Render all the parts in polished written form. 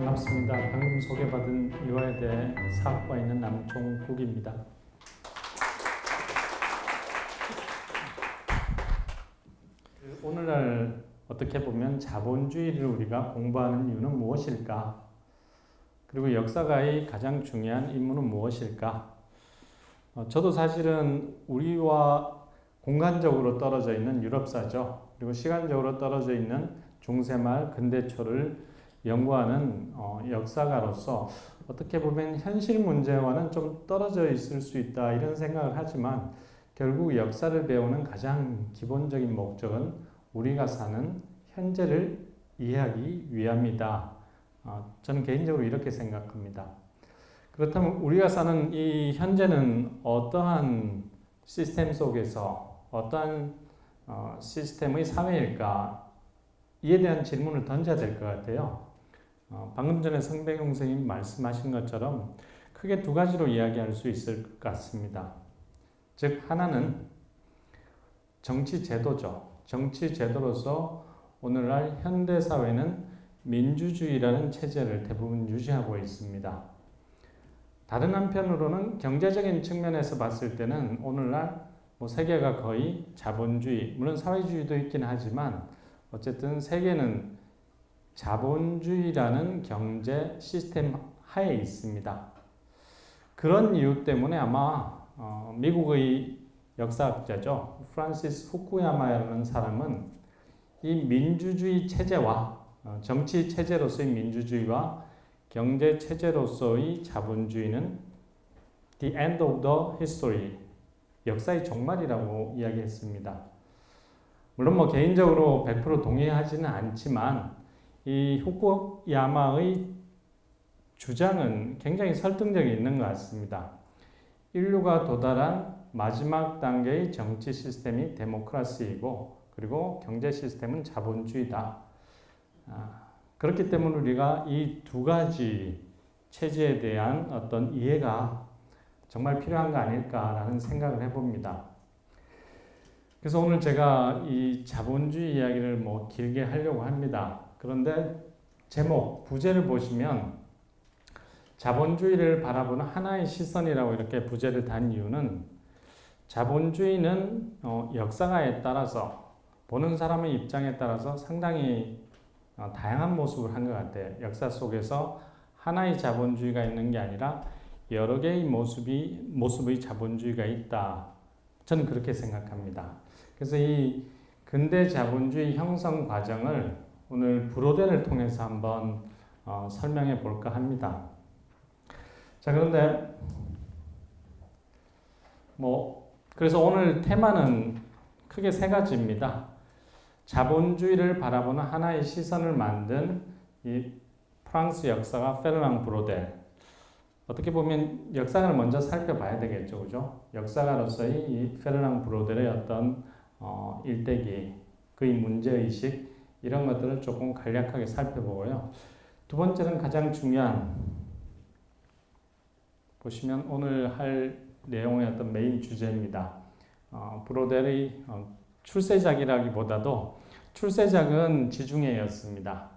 반갑습니다. 방금 소개받은 이화여대 사학과에 있는 남종국입니다. 오늘날 어떻게 보면 자본주의를 우리가 공부하는 이유는 무엇일까? 그리고 역사가의 가장 중요한 임무는 무엇일까? 저도 사실은 우리와 공간적으로 떨어져 있는 유럽사죠. 그리고 시간적으로 떨어져 있는 중세말 근대초를 연구하는 역사가로서 어떻게 보면 현실 문제와는 좀 떨어져 있을 수 있다 이런 생각을 하지만 결국 역사를 배우는 가장 기본적인 목적은 우리가 사는 현재를 이해하기 위함이다. 저는 개인적으로 이렇게 생각합니다. 그렇다면 우리가 사는 이 현재는 어떠한 시스템 속에서 어떠한 시스템의 사회일까? 이에 대한 질문을 던져야 될 것 같아요. 방금 전에 성백용 선생님이 말씀하신 것처럼 크게 두 가지로 이야기할 수 있을 것 같습니다. 즉 하나는 정치 제도죠. 정치 제도로서 오늘날 현대 사회는 민주주의라는 체제를 대부분 유지하고 있습니다. 다른 한편으로는 경제적인 측면에서 봤을 때는 오늘날 세계가 거의 자본주의, 물론 사회주의도 있긴 하지만 어쨌든 세계는 자본주의라는 경제 시스템 하에 있습니다. 그런 이유 때문에 아마 미국의 역사학자죠. 프란시스 후쿠야마라는 사람은 이 민주주의 체제와 정치 체제로서의 민주주의와 경제 체제로서의 자본주의는 the end of the history, 역사의 종말이라고 이야기했습니다. 물론 개인적으로 100% 동의하지는 않지만 이 후쿠야마의 주장은 굉장히 설득력이 있는 것 같습니다. 인류가 도달한 마지막 단계의 정치 시스템이 데모크라시이고 그리고 경제 시스템은 자본주의다. 그렇기 때문에 우리가 이 두 가지 체제에 대한 어떤 이해가 정말 필요한 거 아닐까라는 생각을 해봅니다. 그래서 오늘 제가 이 자본주의 이야기를 길게 하려고 합니다. 그런데 제목, 부제를 보시면 자본주의를 바라보는 하나의 시선이라고 이렇게 부제를 단 이유는 자본주의는 역사가에 따라서 보는 사람의 입장에 따라서 상당히 다양한 모습을 한 것 같아요. 역사 속에서 하나의 자본주의가 있는 게 아니라 여러 개의 모습의 자본주의가 있다. 저는 그렇게 생각합니다. 그래서 이 근대 자본주의 형성 과정을 오늘 브로델을 통해서 한번 설명해 볼까 합니다. 자, 그런데 그래서 오늘 테마는 크게 세 가지입니다. 자본주의를 바라보는 하나의 시선을 만든 이 프랑스 역사가 페르낭 브로델. 어떻게 보면 역사를 먼저 살펴봐야 되겠죠, 그죠? 역사가로서의 이 페르낭 브로델의 어떤 일대기, 그의 문제의식, 이런 것들을 조금 간략하게 살펴보고요. 두 번째는 가장 중요한, 보시면 오늘 할 내용의 어떤 메인 주제입니다. 브로델의 출세작이라기보다도 출세작은 지중해였습니다.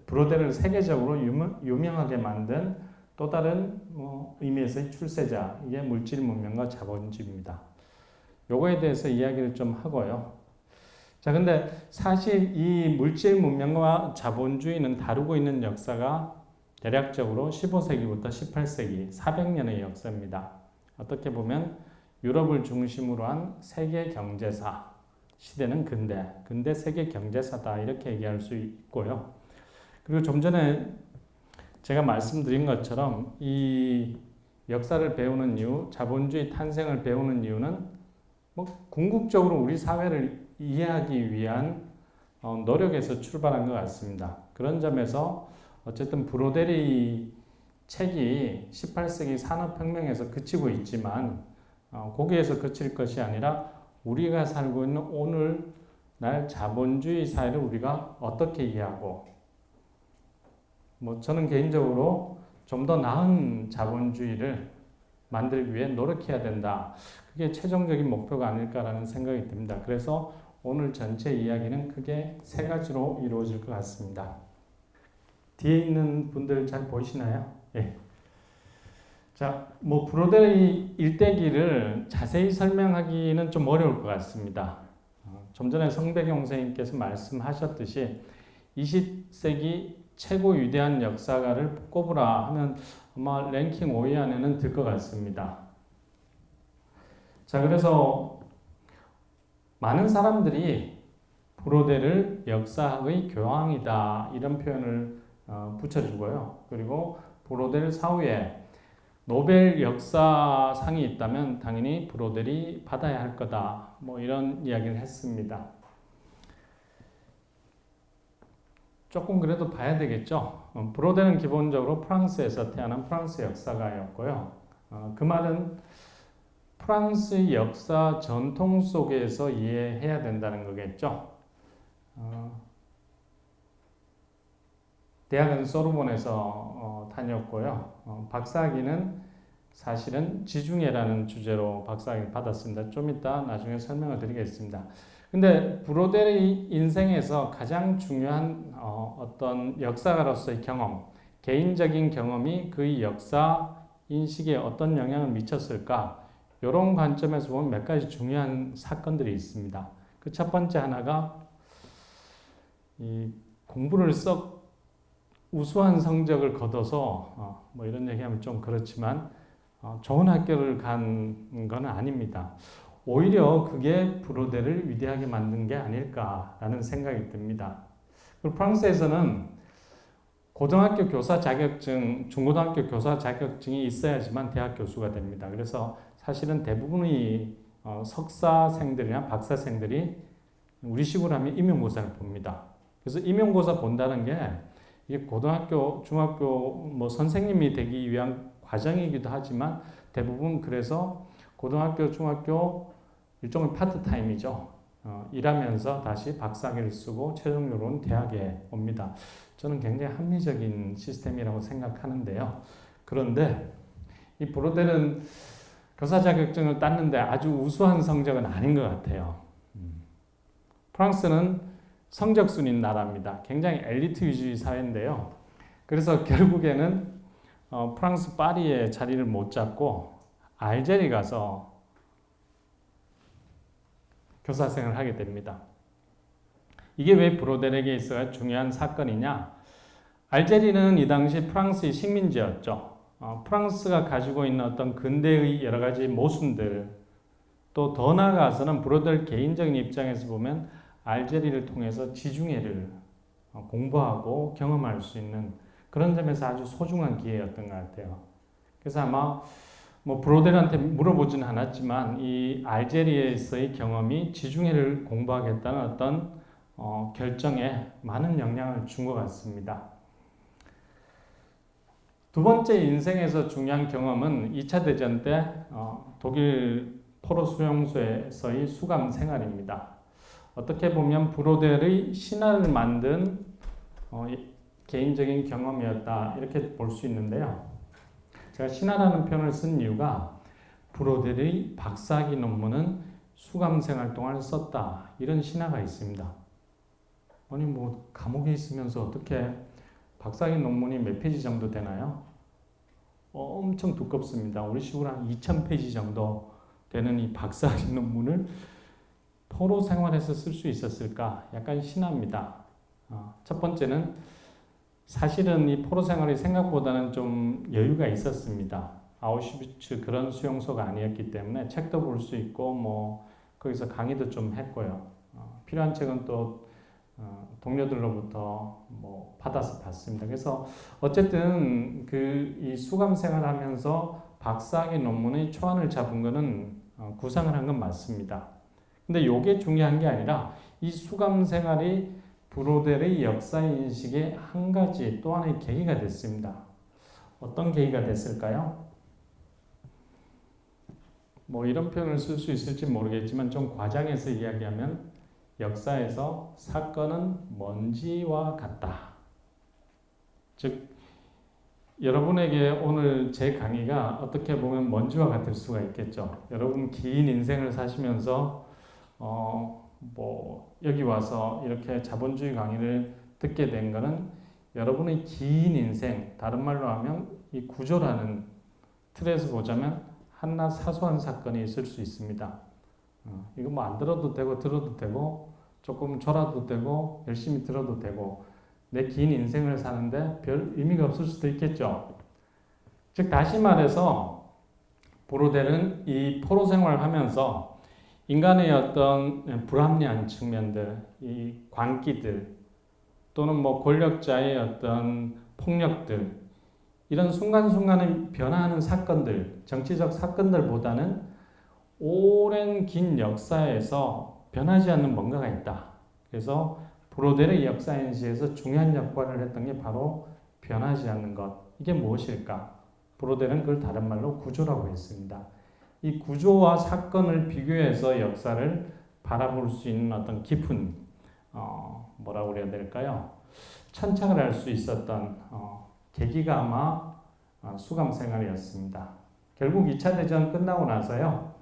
브로델을 세계적으로 유명하게 만든 또 다른 의미에서의 출세작, 이게 물질 문명과 자본주의입니다. 요거에 대해서 이야기를 좀 하고요. 자, 근데 사실 이 물질 문명과 자본주의는 다루고 있는 역사가 대략적으로 15세기부터 18세기, 400년의 역사입니다. 어떻게 보면 유럽을 중심으로 한 세계 경제사, 시대는 근대 세계 경제사다 이렇게 얘기할 수 있고요. 그리고 좀 전에 제가 말씀드린 것처럼 이 역사를 배우는 이유, 자본주의 탄생을 배우는 이유는 궁극적으로 우리 사회를 이해하기 위한 노력에서 출발한 것 같습니다. 그런 점에서 어쨌든 브로델의 책이 18세기 산업혁명에서 그치고 있지만 거기에서 그칠 것이 아니라 우리가 살고 있는 오늘날 자본주의 사회를 우리가 어떻게 이해하고 저는 개인적으로 좀 더 나은 자본주의를 만들기 위해 노력해야 된다. 그게 최종적인 목표가 아닐까라는 생각이 듭니다. 그래서 오늘 전체 이야기는 크게 세 가지로 이루어질 것 같습니다. 뒤에 있는 분들 잘 보이시나요? 예. 자, 뭐 브로델의 일대기를 자세히 설명하기는 좀 어려울 것 같습니다. 좀 전에 성배경 선생님께서 말씀하셨듯이 20세기 최고 위대한 역사가를 꼽으라 하면 아마 랭킹 5위 안에는 들 것 같습니다. 자, 그래서 많은 사람들이 브로델을 역사학의 교황이다 이런 표현을 붙여주고요. 그리고 브로델 사후에 노벨 역사상이 있다면 당연히 브로델이 받아야 할 거다. 뭐 이런 이야기를 했습니다. 조금 그래도 봐야 되겠죠. 브로델은 기본적으로 프랑스에서 태어난 프랑스 역사가였고요. 그 말은 프랑스의 역사 전통 속에서 이해해야 된다는 거겠죠. 대학은 소르본에서 다녔고요. 박사학위는 사실은 지중해라는 주제로 박사학위를 받았습니다. 좀 이따 나중에 설명을 드리겠습니다. 근데 브로델의 인생에서 가장 중요한 어떤 역사가로서의 경험, 개인적인 경험이 그의 역사 인식에 어떤 영향을 미쳤을까? 이런 관점에서 보면 몇 가지 중요한 사건들이 있습니다. 그 첫 번째 하나가 이 공부를 썩 우수한 성적을 거둬서 뭐 이런 얘기하면 좀 그렇지만 좋은 학교를 간 건 아닙니다. 오히려 그게 브로델을 위대하게 만든 게 아닐까라는 생각이 듭니다. 그리고 프랑스에서는 고등학교 교사 자격증, 중고등학교 교사 자격증이 있어야지만 대학 교수가 됩니다. 그래서 사실은 대부분의 석사생들이나 박사생들이 우리식으로 하면 임용고사를 봅니다. 그래서 임용고사 본다는 게 이게 고등학교, 중학교 뭐 선생님이 되기 위한 과정이기도 하지만 대부분 그래서 고등학교, 중학교 일종의 파트타임이죠. 일하면서 다시 박사학위를 쓰고 최종적으로는 대학에 옵니다. 저는 굉장히 합리적인 시스템이라고 생각하는데요. 그런데 이 브로델은 교사 자격증을 땄는데 아주 우수한 성적은 아닌 것 같아요. 프랑스는 성적순인 나라입니다. 굉장히 엘리트 위주의 사회인데요. 그래서 결국에는 프랑스 파리에 자리를 못 잡고 알제리 가서 교사 생활을 하게 됩니다. 이게 왜 브로델에게 있어야 중요한 사건이냐? 알제리는 이 당시 프랑스의 식민지였죠. 프랑스가 가지고 있는 어떤 근대의 여러 가지 모순들, 또 더 나아가서는 브로델 개인적인 입장에서 보면 알제리를 통해서 지중해를 공부하고 경험할 수 있는 그런 점에서 아주 소중한 기회였던 것 같아요. 그래서 아마 뭐 브로델한테 물어보지는 않았지만 이 알제리에서의 경험이 지중해를 공부하겠다는 어떤 결정에 많은 영향을 준 것 같습니다. 두 번째 인생에서 중요한 경험은 2차 대전 때 독일 포로 수용소에서의 수감 생활입니다. 어떻게 보면 브로델의 신화를 만든 개인적인 경험이었다 이렇게 볼 수 있는데요. 제가 신화라는 표현을 쓴 이유가 브로델의 박사학위 논문은 수감 생활 동안 썼다 이런 신화가 있습니다. 아니 뭐 감옥에 있으면서 어떻게 박사학위 논문이 몇 페이지 정도 되나요? 엄청 두껍습니다. 우리 식으로 한 2000페이지 정도 되는 이 박사학위 논문을 포로 생활에서 쓸 수 있었을까? 약간 신화입니다. 첫 번째는 사실은 이 포로 생활이 생각보다는 좀 여유가 있었습니다. 아우슈비츠 그런 수용소가 아니었기 때문에 책도 볼 수 있고 뭐 거기서 강의도 좀 했고요. 필요한 책은 또 동료들로부터 뭐 받아서 봤습니다. 그래서 어쨌든 그 이 수감 생활하면서 박사학위 논문의 초안을 잡은 거는 구상을 한 건 맞습니다. 근데 이게 중요한 게 아니라 이 수감 생활이 브로델의 역사 인식의 한 가지 또 하나의 계기가 됐습니다. 어떤 계기가 됐을까요? 뭐 이런 표현을 쓸 수 있을지 모르겠지만 좀 과장해서 이야기하면 역사에서 사건은 먼지와 같다. 즉 여러분에게 오늘 제 강의가 어떻게 보면 먼지와 같을 수가 있겠죠. 여러분 긴 인생을 사시면서 뭐 여기 와서 이렇게 자본주의 강의를 듣게 된 거는 여러분의 긴 인생, 다른 말로 하면 이 구조라는 틀에서 보자면 한낱 사소한 사건이 있을 수 있습니다. 이거 뭐 안 들어도 되고 들어도 되고 조금 졸아도 되고 열심히 들어도 되고 내 긴 인생을 사는데 별 의미가 없을 수도 있겠죠. 즉 다시 말해서 브로델은 이 포로 생활을 하면서 인간의 어떤 불합리한 측면들, 이 광기들 또는 뭐 권력자의 어떤 폭력들 이런 순간순간에 변화하는 사건들, 정치적 사건들보다는 오랜 긴 역사에서 변하지 않는 뭔가가 있다. 그래서 브로델의 역사인식에서 중요한 역할을 했던 게 바로 변하지 않는 것. 이게 무엇일까? 브로델은 그걸 다른 말로 구조라고 했습니다. 이 구조와 사건을 비교해서 역사를 바라볼 수 있는 어떤 깊은 뭐라고 그래야 될까요? 천착을 할 수 있었던 계기가 아마 수감 생활이었습니다. 결국 2차 대전 끝나고 나서요.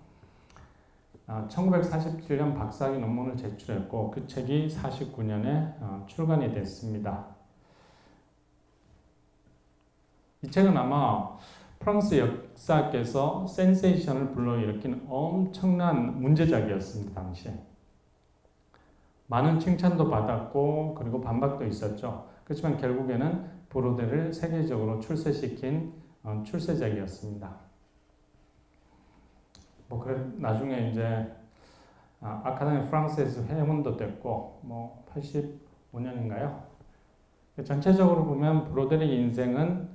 1947년 박사학위 논문을 제출했고 그 책이 49년에 출간이 됐습니다. 이 책은 아마 프랑스 역사학에서 센세이션을 불러일으킨 엄청난 문제작이었습니다. 당시에. 많은 칭찬도 받았고 그리고 반박도 있었죠. 그렇지만 결국에는 브로델을 세계적으로 출세시킨 출세작이었습니다. 뭐 그래 나중에 이제 아카데미 프랑스에서 회원도 됐고 뭐 85년인가요? 전체적으로 보면 브로델의 인생은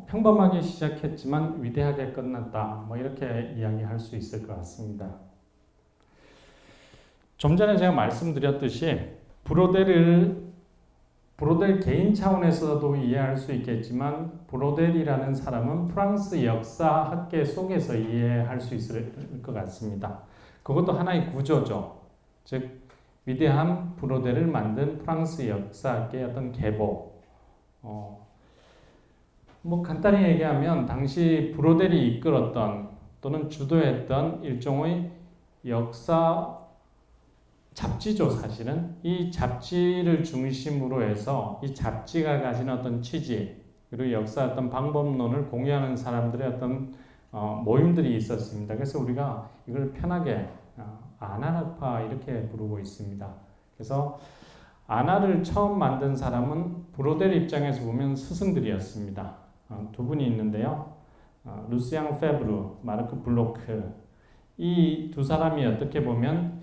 평범하게 시작했지만 위대하게 끝났다. 뭐 이렇게 이야기할 수 있을 것 같습니다. 좀 전에 제가 말씀드렸듯이 브로델 개인 차원에서도 이해할 수 있겠지만 브로델이라는 사람은 프랑스 역사학계 속에서 이해할 수 있을 것 같습니다. 그것도 하나의 구조죠. 즉 위대한 브로델을 만든 프랑스 역사학계의 어떤 계보. 뭐 간단히 얘기하면 당시 브로델이 이끌었던 또는 주도했던 일종의 역사 잡지죠. 사실은 이 잡지를 중심으로 해서 이 잡지가 가진 어떤 취지 그리고 역사 어떤 방법론을 공유하는 사람들의 어떤 모임들이 있었습니다. 그래서 우리가 이걸 편하게 아나학파 이렇게 부르고 있습니다. 그래서 아나를 처음 만든 사람은 브로델 입장에서 보면 스승들이었습니다. 두 분이 있는데요. 루시앙 페브르, 마르크 블로크 이 두 사람이 어떻게 보면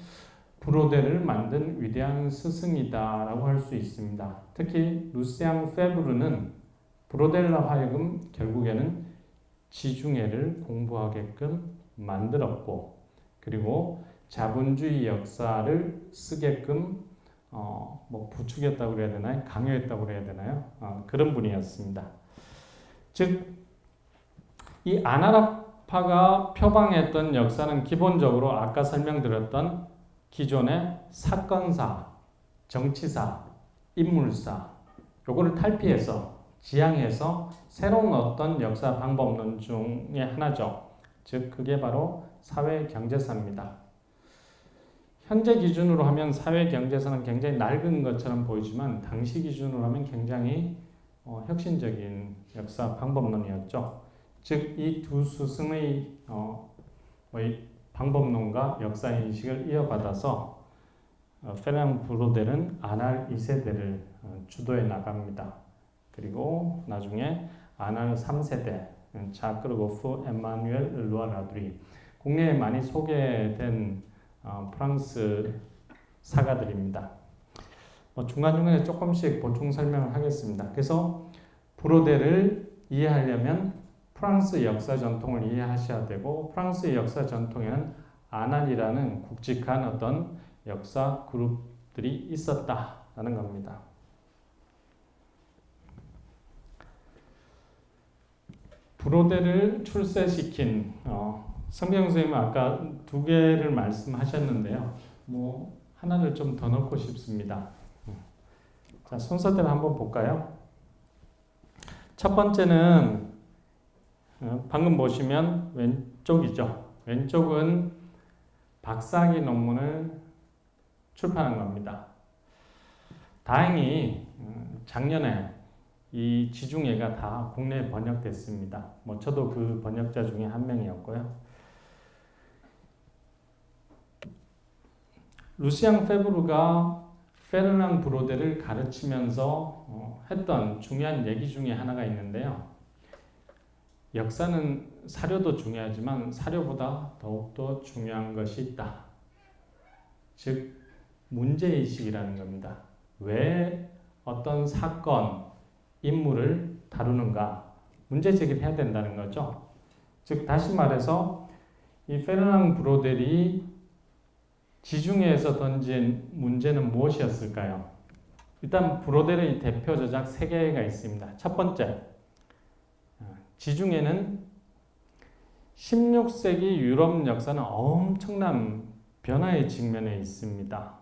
브로델을 만든 위대한 스승이다라고 할 수 있습니다. 특히 루시앙 페브르는 브로델로 하여금 결국에는 지중해를 공부하게끔 만들었고 그리고 자본주의 역사를 쓰게끔 뭐 부추겼다고 그래야 되나요? 강요했다고 그래야 되나요? 그런 분이었습니다. 즉 이 아나락파가 표방했던 역사는 기본적으로 아까 설명드렸던 기존의 사건사, 정치사, 인물사 요거를 탈피해서 지향해서 새로운 어떤 역사 방법론 중에 하나죠. 즉 그게 바로 사회경제사입니다. 현재 기준으로 하면 사회경제사는 굉장히 낡은 것처럼 보이지만 당시 기준으로 하면 굉장히 혁신적인 역사 방법론이었죠. 즉 이 두 스승의 방법론과 역사인식을 이어받아서 페랑 브로델은 아날 2세대를 주도해 나갑니다. 그리고 나중에 아날 3세대 자크 르고프, 에마누엘 루아라두리 국내에 많이 소개된 프랑스 사가들입니다. 중간중간에 조금씩 보충 설명을 하겠습니다. 그래서 브로델을 이해하려면 프랑스 역사 전통을 이해하셔야 되고 프랑스의 역사 전통에는 아날이라는 굵직한 어떤 역사 그룹들이 있었다라는 겁니다. 브로델을 출세시킨 성경 선생님은 아까 두 개를 말씀하셨는데요. 뭐 하나를 좀 더 넣고 싶습니다. 자, 순서대로 한번 볼까요? 첫 번째는 방금 보시면 왼쪽이죠. 왼쪽은 박사학위 논문을 출판한 겁니다. 다행히 작년에 이 지중해가 다 국내에 번역됐습니다. 저도 그 번역자 중에 한 명이었고요. 루시앙 페브르가 페르낭 브로데를 가르치면서 했던 중요한 얘기 중에 하나가 있는데요. 역사는 사료도 중요하지만 사료보다 더욱더 중요한 것이 있다. 즉 문제의식이라는 겁니다. 왜 어떤 사건, 인물을 다루는가 문제제기를 해야 된다는 거죠. 즉 다시 말해서 이 페르낭 브로델이 지중해에서 던진 문제는 무엇이었을까요? 일단 브로델의 대표 저작 3개가 있습니다. 첫 번째, 지중해는 16세기 유럽 역사는 엄청난 변화의 직면에 있습니다.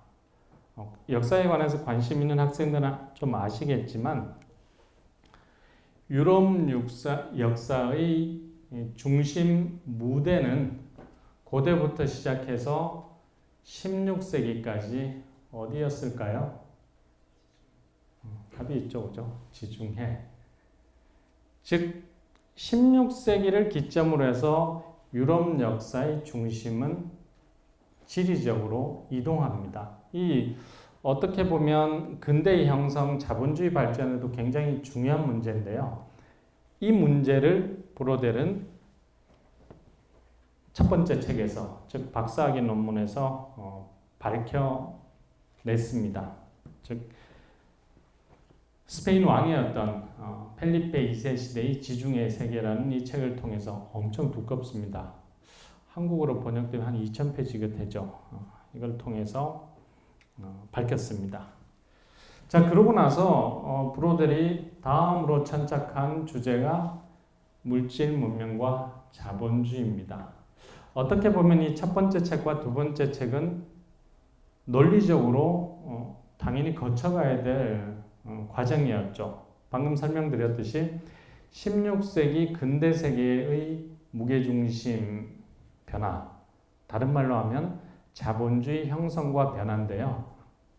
역사에 관해서 관심 있는 학생들은 좀 아시겠지만 유럽 역사의 중심 무대는 고대부터 시작해서 16세기까지 어디였을까요? 답이 이쪽이죠. 지중해. 즉 16세기를 기점으로 해서 유럽 역사의 중심은 지리적으로 이동합니다. 이 어떻게 보면 근대의 형성, 자본주의 발전에도 굉장히 중요한 문제인데요. 이 문제를 브로델은 첫 번째 책에서, 즉 박사학위 논문에서 밝혀냈습니다. 즉 스페인 왕이었던 펠리페 2세 시대의 지중해 세계라는 이 책을 통해서 엄청 두껍습니다. 한국어로 번역되면 한 2000페이지가 되죠. 이걸 통해서 밝혔습니다. 자, 그러고 나서 브로델이 다음으로 천착한 주제가 물질 문명과 자본주의입니다. 어떻게 보면 이 첫 번째 책과 두 번째 책은 논리적으로 당연히 거쳐가야 될 과정이었죠. 방금 설명드렸듯이 16세기 근대 세계의 무게중심 변화, 다른 말로 하면 자본주의 형성과 변화인데요.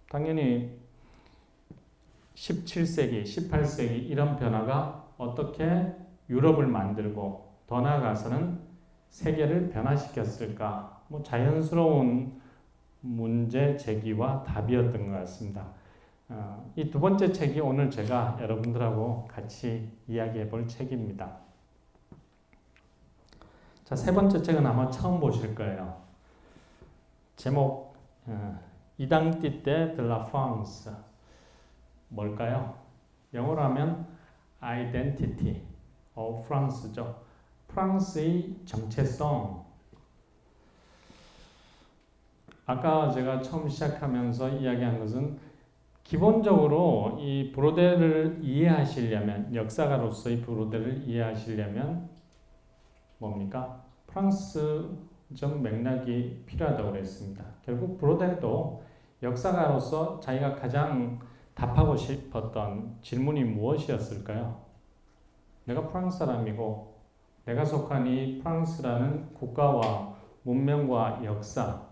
당연히 17세기, 18세기 이런 변화가 어떻게 유럽을 만들고 더 나아가서는 세계를 변화시켰을까? 자연스러운 문제 제기와 답이었던 것 같습니다. 이 두 번째 책이 오늘 제가 여러분들하고 같이 이야기해 볼 책입니다. 자, 세 번째 책은 아마 처음 보실 거예요. 제목 Identité de la France 뭘까요? 영어로 하면 Identity of France죠. 프랑스의 정체성. 아까 제가 처음 시작하면서 이야기한 것은 기본적으로 이 브로델을 이해하시려면, 역사가로서의 브로델을 이해하시려면 뭡니까? 프랑스적 맥락이 필요하다고 그랬습니다. 결국 브로델도 역사가로서 자기가 가장 답하고 싶었던 질문이 무엇이었을까요? 내가 프랑스 사람이고 내가 속한 이 프랑스라는 국가와 문명과 역사,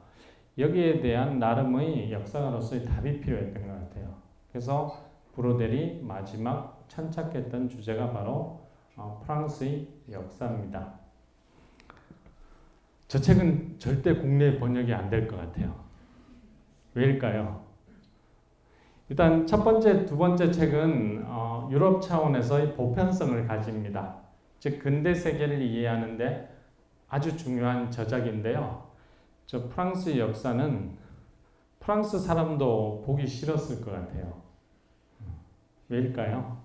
여기에 대한 나름의 역사가로서의 답이 필요했던 것 같아요. 그래서 브로델이 마지막 천착했던 주제가 바로 프랑스의 역사입니다. 저 책은 절대 국내 번역이 안 될 것 같아요. 왜일까요? 일단 첫 번째, 두 번째 책은 유럽 차원에서의 보편성을 가집니다. 즉 근대 세계를 이해하는데 아주 중요한 저작인데요. 저 프랑스 역사는 프랑스 사람도 보기 싫었을 것 같아요. 왜일까요?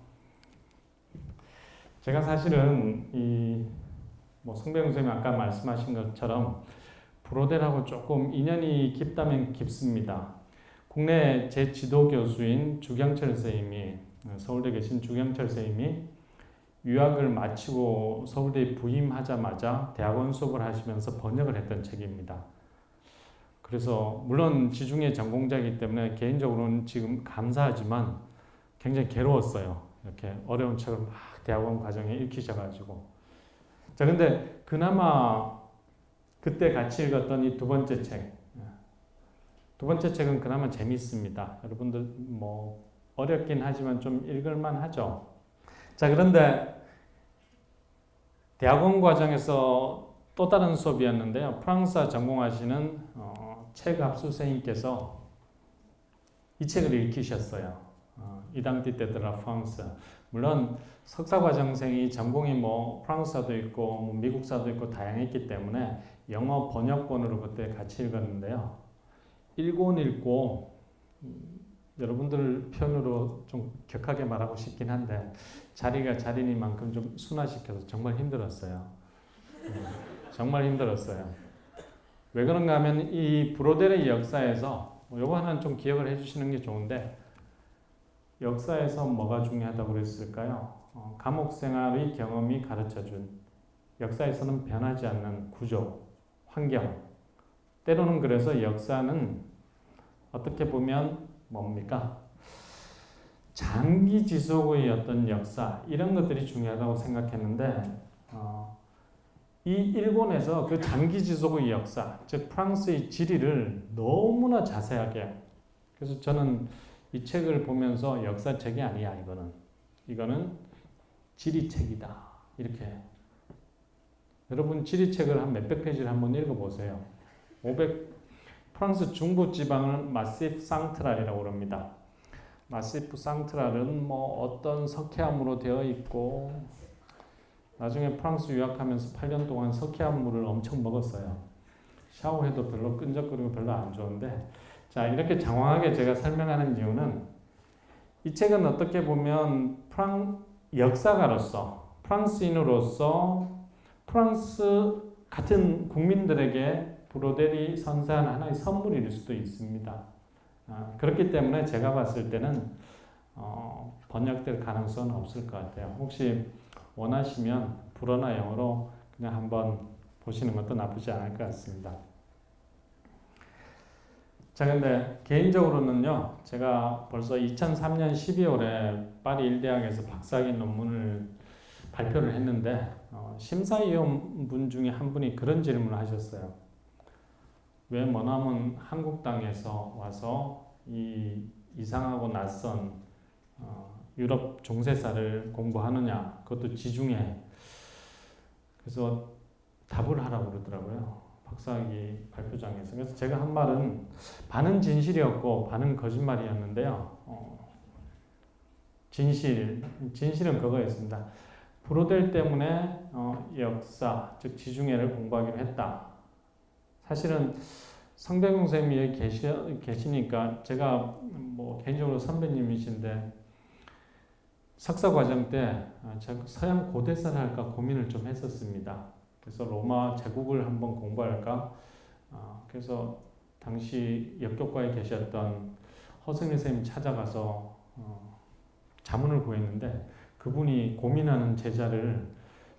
제가 사실은 송병우 선생님이 아까 말씀하신 것처럼 브로델하고 조금 인연이 깊다면 깊습니다. 국내 제 지도 교수인 주경철 선생님이, 서울대 계신 주경철 선생님이 유학을 마치고 서울대에 부임하자마자 대학원 수업을 하시면서 번역을 했던 책입니다. 그래서 물론 지중해 전공자이기 때문에 개인적으로는 지금 감사하지만 굉장히 괴로웠어요. 이렇게 어려운 책을 막 대학원 과정에 읽히셔가지고. 자, 근데 그나마 그때 같이 읽었던 이 두 번째 책. 두 번째 책은 그나마 재밌습니다. 여러분들 어렵긴 하지만 좀 읽을만 하죠. 자, 그런데 대학원 과정에서 또 다른 수업이었는데요. 프랑스어 전공하시는 책 압수생님께서 이 책을 읽히셨어요. 이담띠테 드 라 프랑스. 물론 석사과정생이 전공이 뭐 프랑스어도 있고 뭐 미국사도 있고 다양했기 때문에 영어 번역본으로 그때 같이 읽었는데요. 읽고 여러분들 편으로 좀 격하게 말하고 싶긴 한데 자리가 자리니만큼 좀 순화시켜서 정말 힘들었어요. 정말 힘들었어요. 왜 그런가 하면 이 브로델의 역사에서 요거 하나는 좀 기억을 해주시는 게 좋은데 역사에서 뭐가 중요하다고 그랬을까요? 감옥 생활의 경험이 가르쳐준 역사에서는 변하지 않는 구조, 환경. 때로는 그래서 역사는 어떻게 보면 뭡니까? 장기 지속의 어떤 역사 이런 것들이 중요하다고 생각했는데 이 일본에서 그 장기 지속의 역사, 즉 프랑스의 지리를 너무나 자세하게 그래서 저는 이 책을 보면서 역사책이 아니야 이거는 지리책이다 이렇게 여러분 지리책을 한 몇백 페이지를 한번 읽어보세요. 500 프랑스 중부 지방을 마시프 상트랄이라고 합니다. 마시프 상트랄은 뭐 어떤 석회암으로 되어 있고 나중에 프랑스 유학하면서 8년 동안 석회암물을 엄청 먹었어요. 샤워해도 별로 끈적거리고 별로 안 좋은데 자 이렇게 장황하게 제가 설명하는 이유는 이 책은 어떻게 보면 역사가로서 프랑스인으로서 프랑스 같은 국민들에게 브로델이 선사한 하나의 선물일 수도 있습니다. 그렇기 때문에 제가 봤을 때는 번역될 가능성은 없을 것 같아요. 혹시 원하시면 불어나 영어로 그냥 한번 보시는 것도 나쁘지 않을 것 같습니다. 자, 근데 개인적으로는요, 제가 벌써 2003년 12월에 파리 일대학에서 박사학위 논문을 발표를 했는데 심사위원분 중에 한 분이 그런 질문을 하셨어요. 왜 머나먼 한국 땅에서 와서 이 이상하고 낯선 유럽 종세사를 공부하느냐, 그것도 지중해. 그래서 답을 하라고 그러더라고요. 박사학위 발표장에서. 그래서 제가 한 말은 반은 진실이었고 반은 거짓말이었는데요. 진실은 그거였습니다. 브로델 때문에 역사, 즉 지중해를 공부하기로 했다. 사실은 성대공 선생님이 여기 계시니까 제가 뭐 개인적으로 선배님이신데 석사 과정 때 서양 고대사를 할까 고민을 좀 했었습니다. 그래서 로마 제국을 한번 공부할까. 그래서 당시 역교과에 계셨던 허승일 선생님 찾아가서 자문을 구했는데 그분이 고민하는 제자를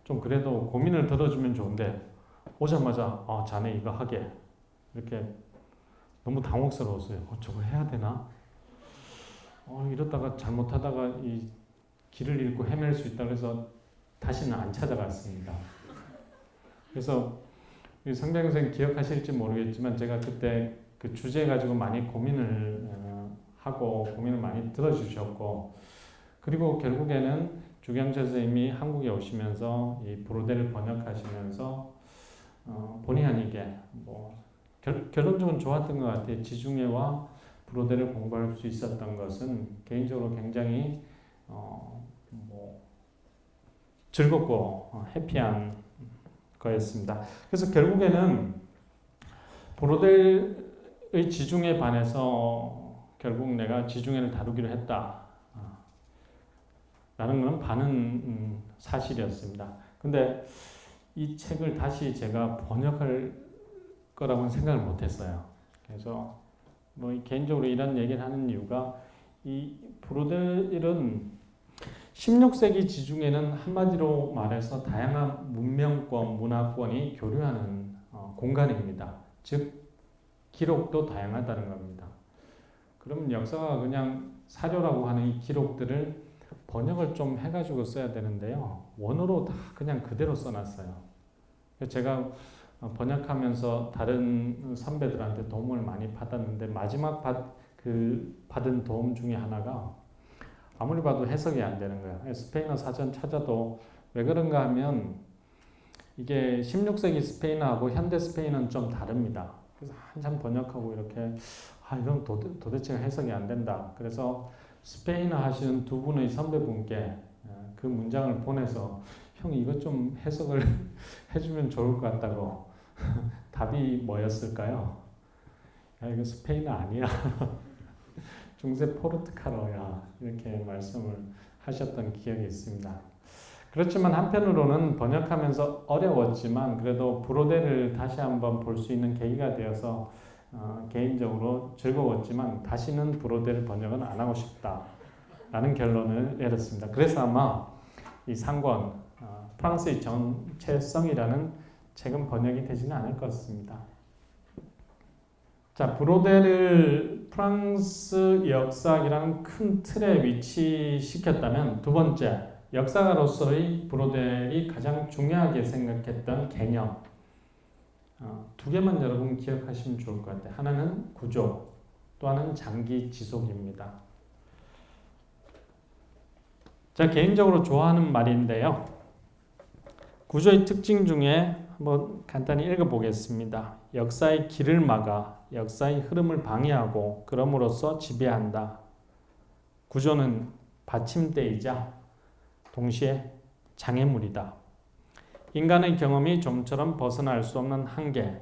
좀 그래도 고민을 들어주면 좋은데 오자마자 자네 이거 하게 이렇게 너무 당혹스러웠어요. 저거 해야 되나? 이러다가 잘못하다가 이 길을 잃고 헤맬 수 있다 그래서 다시는 안 찾아갔습니다. 그래서 성대경 선생님 기억하실지 모르겠지만 제가 그때 그 주제 가지고 많이 고민을 하고 고민을 많이 들어주셨고 그리고 결국에는 주경철 선생님이 한국에 오시면서 이 브로델을 번역하시면서 본의 아니게 뭐 결론적으로 좋았던 것 같아요. 지중해와 브로델을 공부할 수 있었던 것은 개인적으로 굉장히 즐겁고 해피한 거였습니다. 그래서 결국에는 브로델의 지중해 반해서 결국 내가 지중해를 다루기로 했다. 라는 것은 반은 사실이었습니다. 근데 이 책을 다시 제가 번역할 거라고는 생각을 못했어요. 그래서 뭐 개인적으로 이런 얘기를 하는 이유가 이 브로델은 16세기 지중해는 한마디로 말해서 다양한 문명권, 문화권이 교류하는 공간입니다. 즉 기록도 다양하다는 겁니다. 그러면 역사가 그냥 사료라고 하는 이 기록들을 번역을 좀 해가지고 써야 되는데요. 원어로 다 그냥 그대로 써놨어요. 제가 번역하면서 다른 선배들한테 도움을 많이 받았는데 마지막 받은 도움 중에 하나가 아무리 봐도 해석이 안 되는 거예요. 스페인어 사전 찾아도 왜 그런가 하면 이게 16세기 스페인어하고 현대 스페인어는 좀 다릅니다. 그래서 한참 번역하고 이렇게 이건 도대체 해석이 안 된다. 그래서 스페인어 하시는 두 분의 선배분께 그 문장을 보내서 형 이것 좀 해석을 해주면 좋을 것 같다고 답이 뭐였을까요? 야 이거 스페인어 아니야. 중세 포르투갈어야. 이렇게 말씀을 하셨던 기억이 있습니다. 그렇지만 한편으로는 번역하면서 어려웠지만 그래도 브로델을 다시 한번 볼 수 있는 계기가 되어서 개인적으로 즐거웠지만 다시는 브로델 번역은 안 하고 싶다라는 결론을 내렸습니다. 그래서 아마 이 상권 프랑스의 정체성이라는 책은 번역이 되지는 않을 것 같습니다. 자, 브로델을 프랑스 역사학이라는 큰 틀에 위치시켰다면 두 번째, 역사가로서의 브로델이 가장 중요하게 생각했던 개념 두 개만 여러분 기억하시면 좋을 것 같아요. 하나는 구조, 또 하나는 장기 지속입니다. 제가 개인적으로 좋아하는 말인데요. 구조의 특징 중에 한번 간단히 읽어보겠습니다. 역사의 길을 막아 역사의 흐름을 방해하고 그럼으로써 지배한다. 구조는 받침대이자 동시에 장애물이다. 인간의 경험이 좀처럼 벗어날 수 없는 한계.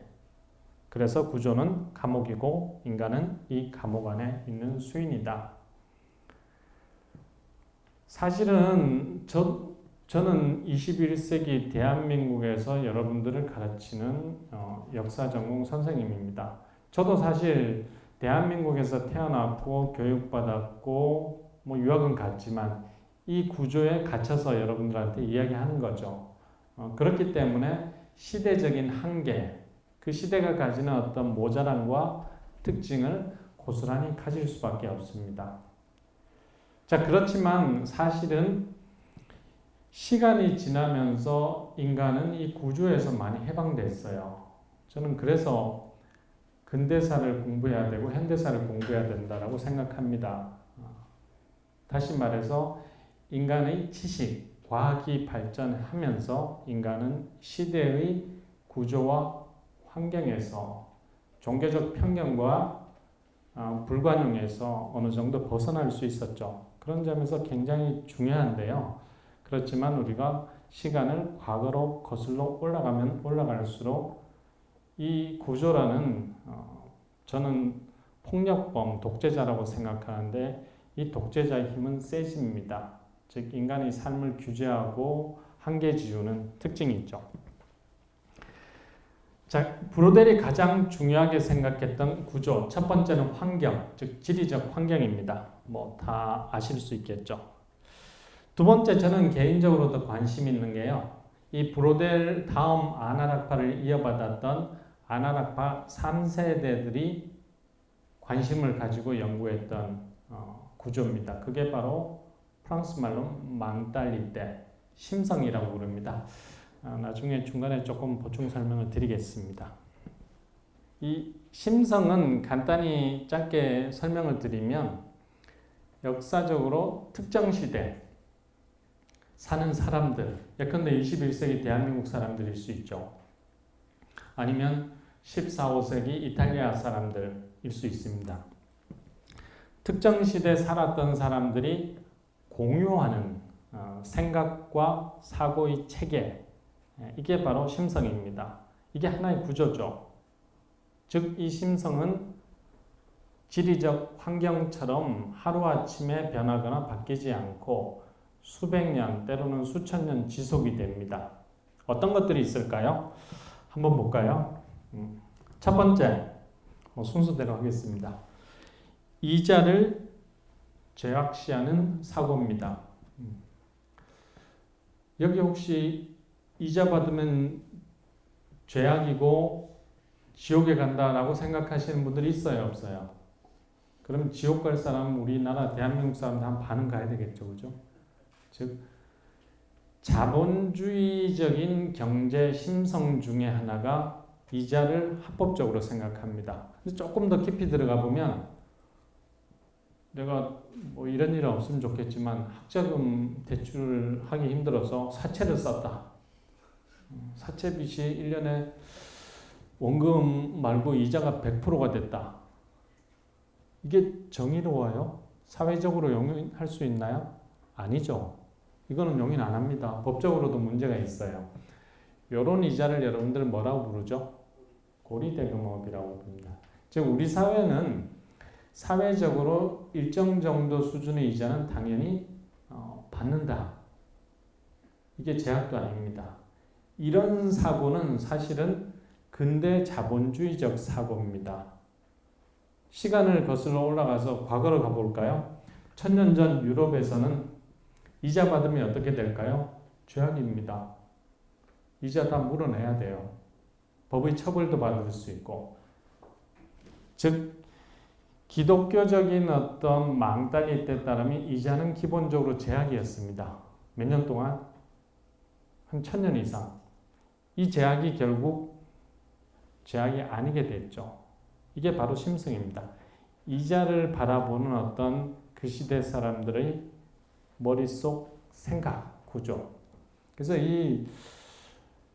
그래서 구조는 감옥이고 인간은 이 감옥 안에 있는 수인이다. 사실은 저는 21세기 대한민국에서 여러분들을 가르치는 역사 전공 선생님입니다. 저도 사실 대한민국에서 태어났고 교육받았고 유학은 갔지만 이 구조에 갇혀서 여러분들한테 이야기하는 거죠. 그렇기 때문에 시대적인 한계, 그 시대가 가지는 어떤 모자람과 특징을 고스란히 가질 수밖에 없습니다. 자, 그렇지만 사실은 시간이 지나면서 인간은 이 구조에서 많이 해방됐어요. 저는 그래서 근대사를 공부해야 되고 현대사를 공부해야 된다고 생각합니다. 다시 말해서 인간의 지식, 과학이 발전하면서 인간은 시대의 구조와 환경에서 종교적 편견과 불관용에서 어느 정도 벗어날 수 있었죠. 그런 점에서 굉장히 중요한데요. 그렇지만 우리가 시간을 과거로 거슬러 올라가면 올라갈수록 이 구조라는 저는 폭력범, 독재자라고 생각하는데 이 독재자의 힘은 세집니다. 즉 인간의 삶을 규제하고 한계 지우는 특징이 있죠. 자, 브로델이 가장 중요하게 생각했던 구조, 첫 번째는 환경, 즉 지리적 환경입니다. 다 아실 수 있겠죠. 두 번째, 저는 개인적으로 더 관심 있는 게요. 이 브로델 다음 아나락파를 이어받았던 아나락파 3세대들이 관심을 가지고 연구했던 구조입니다. 그게 바로 프랑스 말로 망달리떼, 심성이라고 부릅니다. 나중에 중간에 조금 보충 설명을 드리겠습니다. 이 심성은 간단히 짧게 설명을 드리면 역사적으로 특정 시대 사는 사람들, 예컨대 21세기 대한민국 사람들일 수 있죠. 아니면 14, 15세기 이탈리아 사람들일 수 있습니다. 특정 시대에 살았던 사람들이 공유하는 생각과 사고의 체계, 이게 바로 심성입니다. 이게 하나의 구조죠. 즉, 이 심성은 지리적 환경처럼 하루아침에 변하거나 바뀌지 않고 수백 년, 때로는 수천 년 지속이 됩니다. 어떤 것들이 있을까요? 한번 볼까요? 첫 번째, 순서대로 하겠습니다. 이자를 죄악시하는 사고입니다. 여기 혹시 이자 받으면 죄악이고 지옥에 간다라고 생각하시는 분들이 있어요, 없어요? 그럼 지옥 갈 사람은 우리나라 대한민국 사람들 한 반은 가야 되겠죠, 그죠? 즉 자본주의적인 경제 심성 중에 하나가 이자를 합법적으로 생각합니다. 근데 조금 더 깊이 들어가 보면 내가 뭐 이런 일은 없으면 좋겠지만 학자금 대출하기 힘들어서 사채를 썼다. 사채 빚이 1년에 원금 말고 이자가 100%가 됐다. 이게 정의로워요? 사회적으로 용인할 수 있나요? 아니죠. 이거는 용인 안 합니다. 법적으로도 문제가 있어요. 이런 이자를 여러분들 뭐라고 부르죠? 고리대금업이라고 부릅니다. 즉 우리 사회는 사회적으로 일정 정도 수준의 이자는 당연히 받는다. 이게 제약도 아닙니다. 이런 사고는 사실은 근대 자본주의적 사고입니다. 시간을 거슬러 올라가서 과거로 가볼까요? 1000년 전 유럽에서는 이자 받으면 어떻게 될까요? 죄악입니다. 이자 다 물어내야 돼요. 법의 처벌도 받을 수 있고. 즉 기독교적인 어떤 망달리에 따르면 이자는 기본적으로 제약이었습니다. 몇 년 동안? 한 1000년 이상. 이 제약이 결국 제약이 아니게 됐죠. 이게 바로 심성입니다. 이자를 바라보는 어떤 그 시대 사람들의 머릿속 생각, 구조. 그래서 이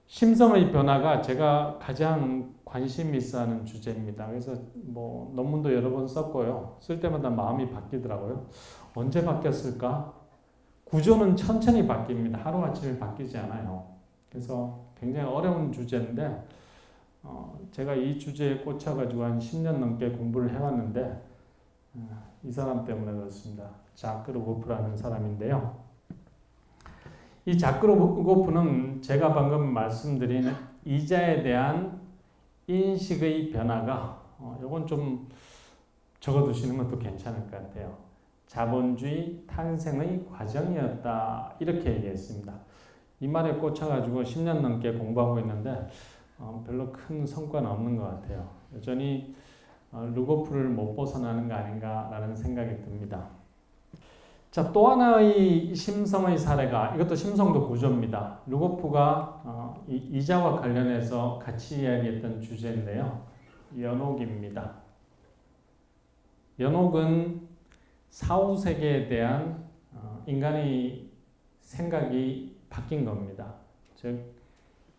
심성의 변화가 제가 가장 관심 있어 하는 주제입니다. 그래서 뭐 논문도 여러 번 썼고요. 쓸 때마다 마음이 바뀌더라고요. 언제 바뀌었을까? 구조는 천천히 바뀝니다. 하루아침에 바뀌지 않아요. 그래서 굉장히 어려운 주제인데 제가 이 주제에 꽂혀가지고 한 10년 넘게 공부를 해왔는데 이 사람 때문에 그렇습니다. 자크 루고프라는 사람인데요. 이 자크 루고프는 제가 방금 말씀드린 이자에 대한 인식의 변화가 이건 좀 적어두시는 것도 괜찮을 것 같아요. 자본주의 탄생의 과정이었다 이렇게 얘기했습니다. 이 말에 꽂혀가지고 10년 넘게 공부하고 있는데 별로 큰 성과는 없는 것 같아요. 여전히 루고프를 못 벗어나는 거 아닌가라는 생각이 듭니다. 자, 또 하나의 심성의 사례가 이것도 심성도 구조입니다. 루고프가 이자와 관련해서 같이 이야기했던 주제인데요. 연옥입니다. 연옥은 사후세계에 대한 인간의 생각이 바뀐 겁니다. 즉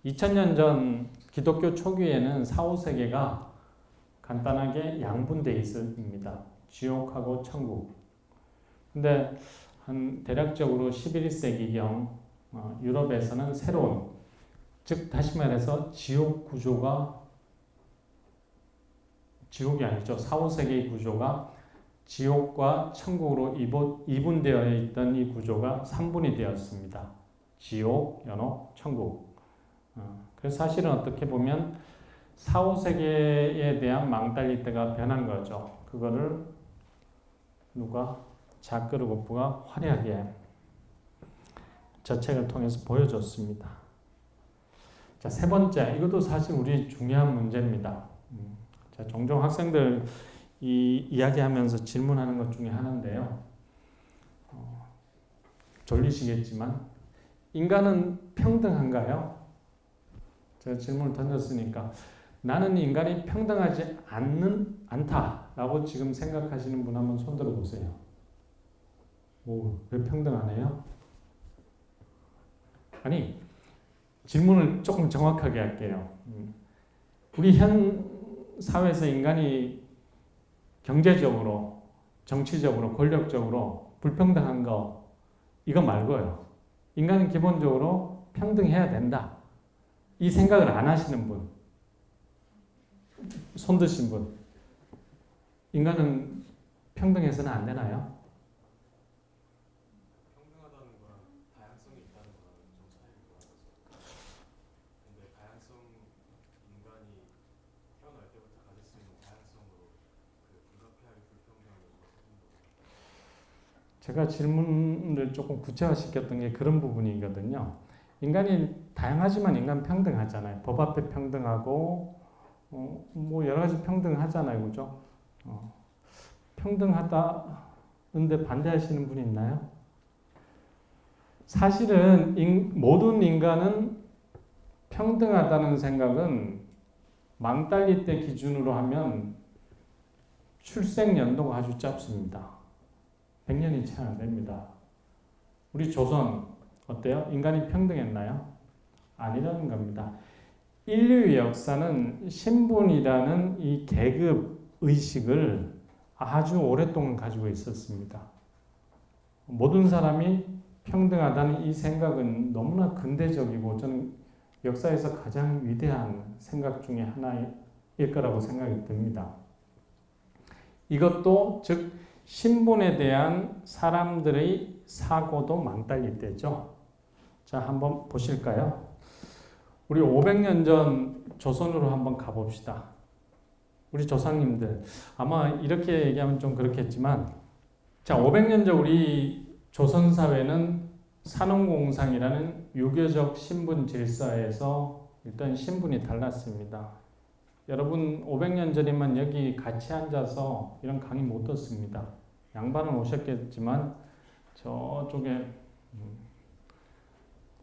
2000년 전 기독교 초기에는 사후세계가 간단하게 양분되어 있습니다. 지옥하고 천국. 근데 한 대략적으로 11세기경 유럽에서는 새로운, 즉 다시 말해서 지옥 구조가, 지옥이 아니죠. 사후세계의 구조가 지옥과 천국으로 이분되어 있던 이 구조가 3분이 되었습니다. 지옥, 연옥, 천국. 그래서 사실은 어떻게 보면 사후세계에 대한 망달리때가 변한 거죠. 그거를 누가? 자크 루고프가 화려하게 저 책을 통해서 보여줬습니다. 자, 세 번째, 이것도 사실 우리 중요한 문제입니다. 자, 종종 학생들 이야기하면서 질문하는 것 중에 하나인데요. 졸리시겠지만 인간은 평등한가요? 제가 질문을 던졌으니까 나는 인간이 평등하지 않다라고 지금 생각하시는 분 한번 손 들어보세요. 왜 평등 안 해요? 아니, 질문을 조금 정확하게 할게요. 우리 현 사회에서 인간이 경제적으로, 정치적으로, 권력적으로 불평등한 거 이거 말고요. 인간은 기본적으로 평등해야 된다. 이 생각을 안 하시는 분, 손 드신 분, 인간은 평등해서는 안 되나요? 평등하다는 거랑 다양성이 있다는 거랑은 좀 차이가 나서. 근데 다양성, 인간이 태어날 때부터 가질 수 있는 다양성으로 그 불가피하게 불평등한 요소가 생긴다고. 제가 질문을 조금 구체화시켰던 게 그런 부분이거든요. 인간이 다양하지만 인간 평등하잖아요. 법 앞에 평등하고 뭐 여러 가지 평등하잖아요. 그죠? 평등하다는데 반대하시는 분이 있나요? 사실은 모든 인간은 평등하다는 생각은 망달리 때 기준으로 하면 출생 연도가 아주 짧습니다. 100년이 채 안 됩니다. 우리 조선 어때요? 인간이 평등했나요? 아니라는 겁니다. 인류의 역사는 신분이라는 이 계급 의식을 아주 오랫동안 가지고 있었습니다. 모든 사람이 평등하다는 이 생각은 너무나 근대적이고 저는 역사에서 가장 위대한 생각 중에 하나일 거라고 생각이 듭니다. 이것도 즉 신분에 대한 사람들의 사고도 망달릴 때죠. 자, 한번 보실까요? 우리 500년 전 조선으로 한번 가봅시다. 우리 조상님들 아마 이렇게 얘기하면 좀 그렇겠지만 자, 500년 전 우리 조선 사회는 산업공상이라는 유교적 신분 질서에서 일단 신분이 달랐습니다. 여러분 500년 전이면 여기 같이 앉아서 이런 강의 못 듣습니다. 양반은 오셨겠지만 저쪽에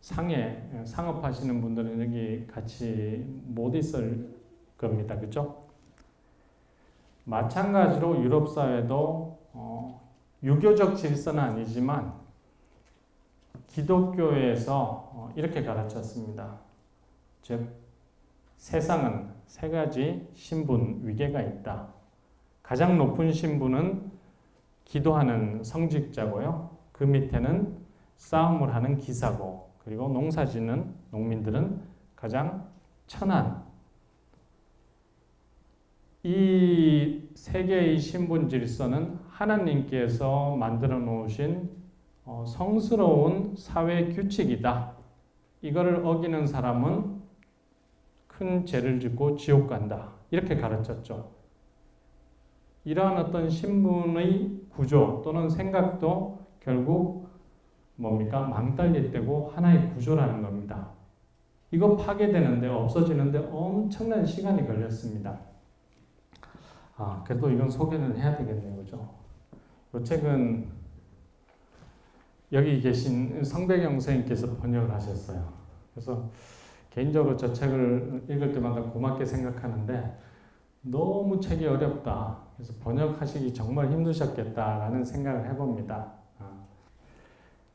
상해 상업하시는 분들은 여기 같이 못 있을 겁니다. 그죠? 마찬가지로 유럽 사회도 유교적 질서는 아니지만 기독교에서 이렇게 가르쳤습니다. 즉 세상은 세 가지 신분 위계가 있다. 가장 높은 신분은 기도하는 성직자고요. 그 밑에는 싸움을 하는 기사고, 그리고 농사짓는 농민들은 가장 천한. 이 세 개의 신분 질서는 하나님께서 만들어 놓으신 성스러운 사회 규칙이다. 이거를 어기는 사람은 큰 죄를 짓고 지옥 간다. 이렇게 가르쳤죠. 이러한 어떤 신분의 구조 또는 생각도 결국 뭡니까? 망달릴 때고 하나의 구조라는 겁니다. 이거 파괴되는데 없어지는데 엄청난 시간이 걸렸습니다. 그래도 이건 소개는 해야 되겠네요. 그죠? 이 책은 여기 계신 성배경 선생님께서 번역을 하셨어요. 그래서 개인적으로 저 책을 읽을 때마다 고맙게 생각하는데 너무 책이 어렵다. 그래서 번역하시기 정말 힘드셨겠다라는 생각을 해봅니다.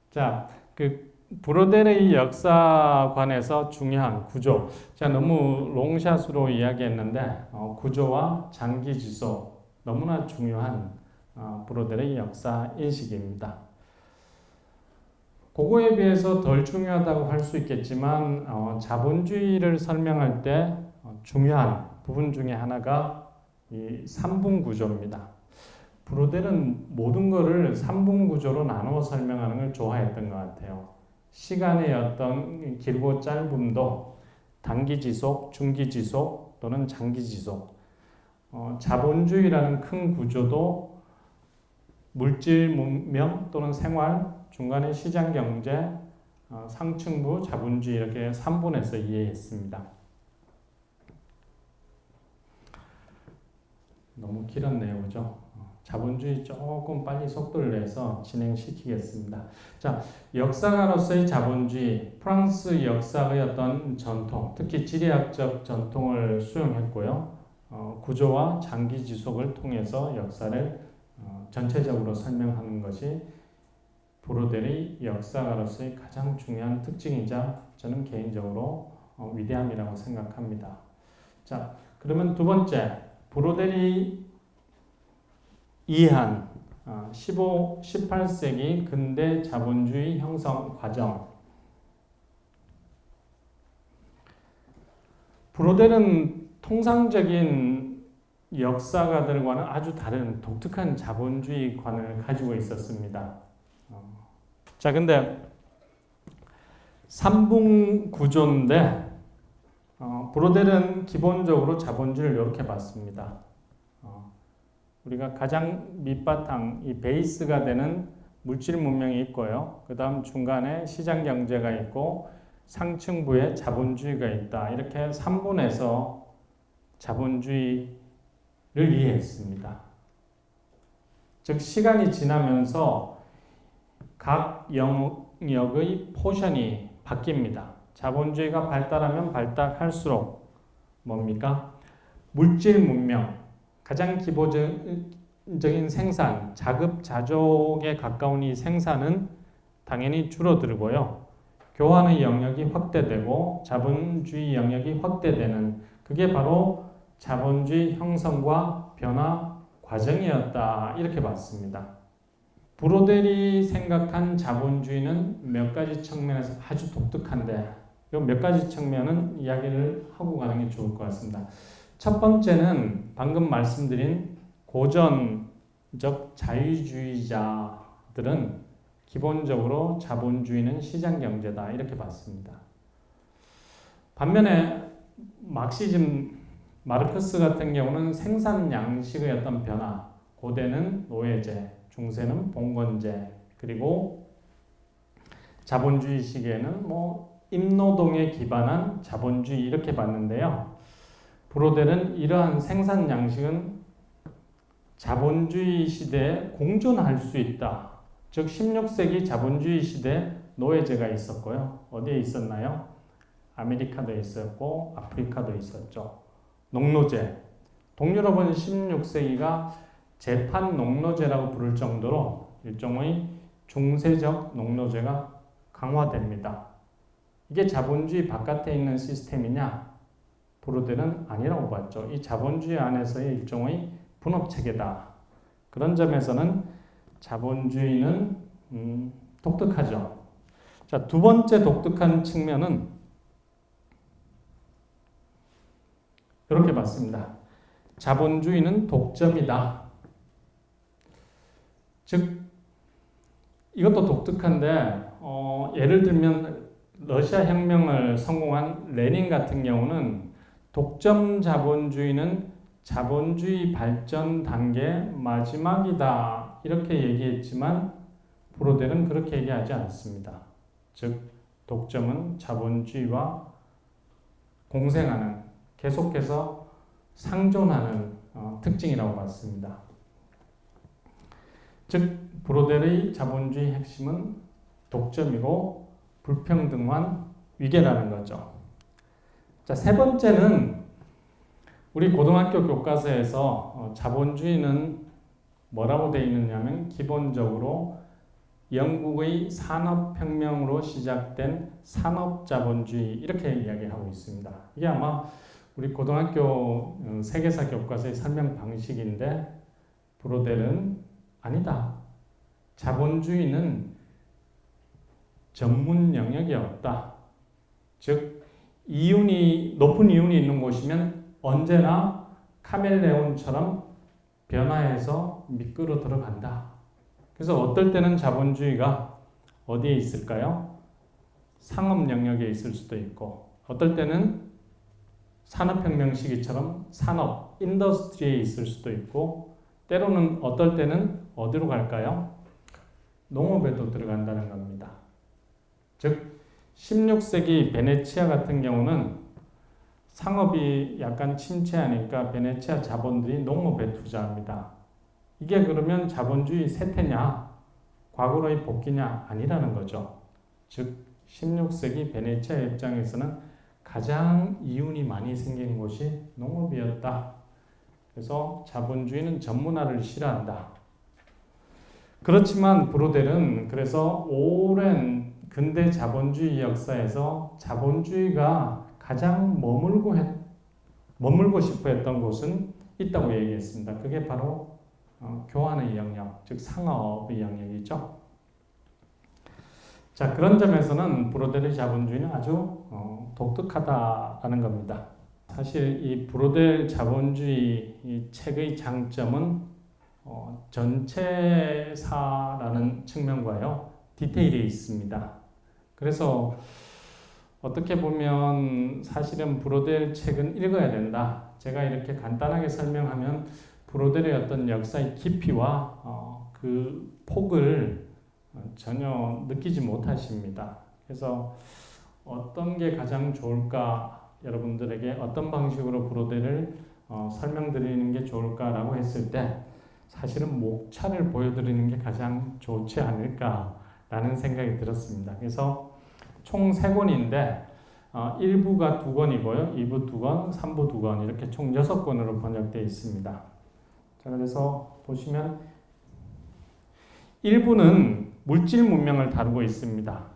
자, 그 브로델의 역사관에서 중요한 구조. 제가 너무 롱샷으로 이야기했는데 구조와 장기 지속 너무나 중요한 브로델의 역사 인식입니다. 그거에 비해서 덜 중요하다고 할 수 있겠지만 자본주의를 설명할 때 중요한 부분 중에 하나가 이 3분 구조입니다. 브로델은 모든 것을 3분 구조로 나누어 설명하는 걸 좋아했던 것 같아요. 시간의 어떤 길고 짧음도 단기 지속, 중기 지속 또는 장기 지속. 자본주의라는 큰 구조도 물질 문명 또는 생활, 중간에 시장 경제, 상층부 자본주의 이렇게 3분에서 이해했습니다. 너무 길었네요. 그죠? 자본주의 조금 빨리 속도를 내서 진행시키겠습니다. 자, 역사가로서의 자본주의, 프랑스 역사의 어떤 전통, 특히 지리학적 전통을 수용했고요. 구조와 장기 지속을 통해서 역사를 전체적으로 설명하는 것이 브로델의 역사가로서의 가장 중요한 특징이자 저는 개인적으로 위대함이라고 생각합니다. 자, 그러면 두 번째, 브로델이 이해한 18세기 근대 자본주의 형성 과정. 브로델은 통상적인 역사가들과는 아주 다른 독특한 자본주의관을 가지고 있었습니다. 자, 근데 3분 구조인데 브로델은 기본적으로 자본주의를 이렇게 봤습니다. 우리가 가장 밑바탕, 이 베이스가 되는 물질 문명이 있고요. 그 다음 중간에 시장 경제가 있고 상층부에 자본주의가 있다. 이렇게 3분에서 자본주의를 이해했습니다. 즉 시간이 지나면서 각 영역의 포션이 바뀝니다. 자본주의가 발달하면 발달할수록 뭡니까? 물질 문명, 가장 기본적인 자본적인 생산, 자급자족에 가까운 이 생산은 당연히 줄어들고요. 교환의 영역이 확대되고 자본주의 영역이 확대되는 그게 바로 자본주의 형성과 변화 과정이었다 이렇게 봤습니다. 브로델이 생각한 자본주의는 몇 가지 측면에서 아주 독특한데 이 몇 가지 측면은 이야기를 하고 가는 게 좋을 것 같습니다. 첫 번째는 방금 말씀드린 고전적 자유주의자들은 기본적으로 자본주의는 시장경제다 이렇게 봤습니다. 반면에 막시즘 마르크스 같은 경우는 생산 양식의 어떤 변화, 고대는 노예제, 중세는 봉건제, 그리고 자본주의 시기에는 임노동에 기반한 자본주의 이렇게 봤는데요. 브로델은 이러한 생산 양식은 자본주의 시대에 공존할 수 있다. 즉 16세기 자본주의 시대에 노예제가 있었고요. 어디에 있었나요? 아메리카도 있었고 아프리카도 있었죠. 농노제. 동유럽은 16세기가 재판 농노제라고 부를 정도로 일종의 중세적 농노제가 강화됩니다. 이게 자본주의 바깥에 있는 시스템이냐? 브로델은 아니라고 봤죠. 이 자본주의 안에서의 일종의 분업체계다. 그런 점에서는 자본주의는 독특하죠. 자, 두 번째 독특한 측면은 이렇게 봤습니다. 자본주의는 독점이다. 즉 이것도 독특한데 예를 들면 러시아 혁명을 성공한 레닌 같은 경우는 독점 자본주의는 자본주의 발전 단계 마지막이다 이렇게 얘기했지만 브로델은 그렇게 얘기하지 않습니다. 즉 독점은 자본주의와 공생하는 계속해서 상존하는 특징이라고 봤습니다. 즉 브로델의 자본주의 핵심은 독점이고 불평등한 위계라는 거죠. 자, 세 번째는 우리 고등학교 교과서에서 자본주의는 뭐라고 되어 있느냐면 기본적으로 영국의 산업혁명으로 시작된 산업자본주의 이렇게 이야기하고 있습니다. 이게 아마 우리 고등학교 세계사 교과서의 설명 방식인데 브로델은 아니다. 자본주의는 전문 영역이 없다. 즉 높은 이윤이 있는 곳이면 언제나 카멜레온처럼 변화해서 미끄러 들어간다. 그래서 어떨 때는 자본주의가 어디에 있을까요? 상업 영역에 있을 수도 있고 어떨 때는 산업혁명 시기처럼 산업, 인더스트리에 있을 수도 있고 때로는 어떨 때는 어디로 갈까요? 농업에도 들어간다는 겁니다. 즉 16세기 베네치아 같은 경우는 상업이 약간 침체하니까 베네치아 자본들이 농업에 투자합니다. 이게 그러면 자본주의 쇠퇴냐, 과거로의 복귀냐 아니라는 거죠. 즉 16세기 베네치아 입장에서는 가장 이윤이 많이 생긴 곳이 농업이었다. 그래서 자본주의는 전문화를 싫어한다. 그렇지만 브로델은 그래서 오랜 근대 자본주의 역사에서 자본주의가 가장 머물고 싶어 했던 곳은 있다고 얘기했습니다. 그게 바로 교환의 영역, 즉 상업의 영역이죠. 자, 그런 점에서는 브로델의 자본주의는 아주 독특하다라는 겁니다. 사실 이 브로델 자본주의 이 책의 장점은 전체사라는 측면과요, 디테일이 있습니다. 그래서 어떻게 보면 사실은 브로델 책은 읽어야 된다. 제가 이렇게 간단하게 설명하면 브로델의 어떤 역사의 깊이와 그 폭을 전혀 느끼지 못하십니다. 그래서 어떤 게 가장 좋을까, 여러분들에게 어떤 방식으로 브로델을 설명드리는 게 좋을까라고 했을 때 사실은 목차를 보여드리는 게 가장 좋지 않을까라는 생각이 들었습니다. 그래서 총 3권인데 1부가 2권이고요. 2부 2권, 3부 2권 이렇게 총 6권으로 번역되어 있습니다. 자, 그래서 보시면 일부는 물질 문명을 다루고 있습니다.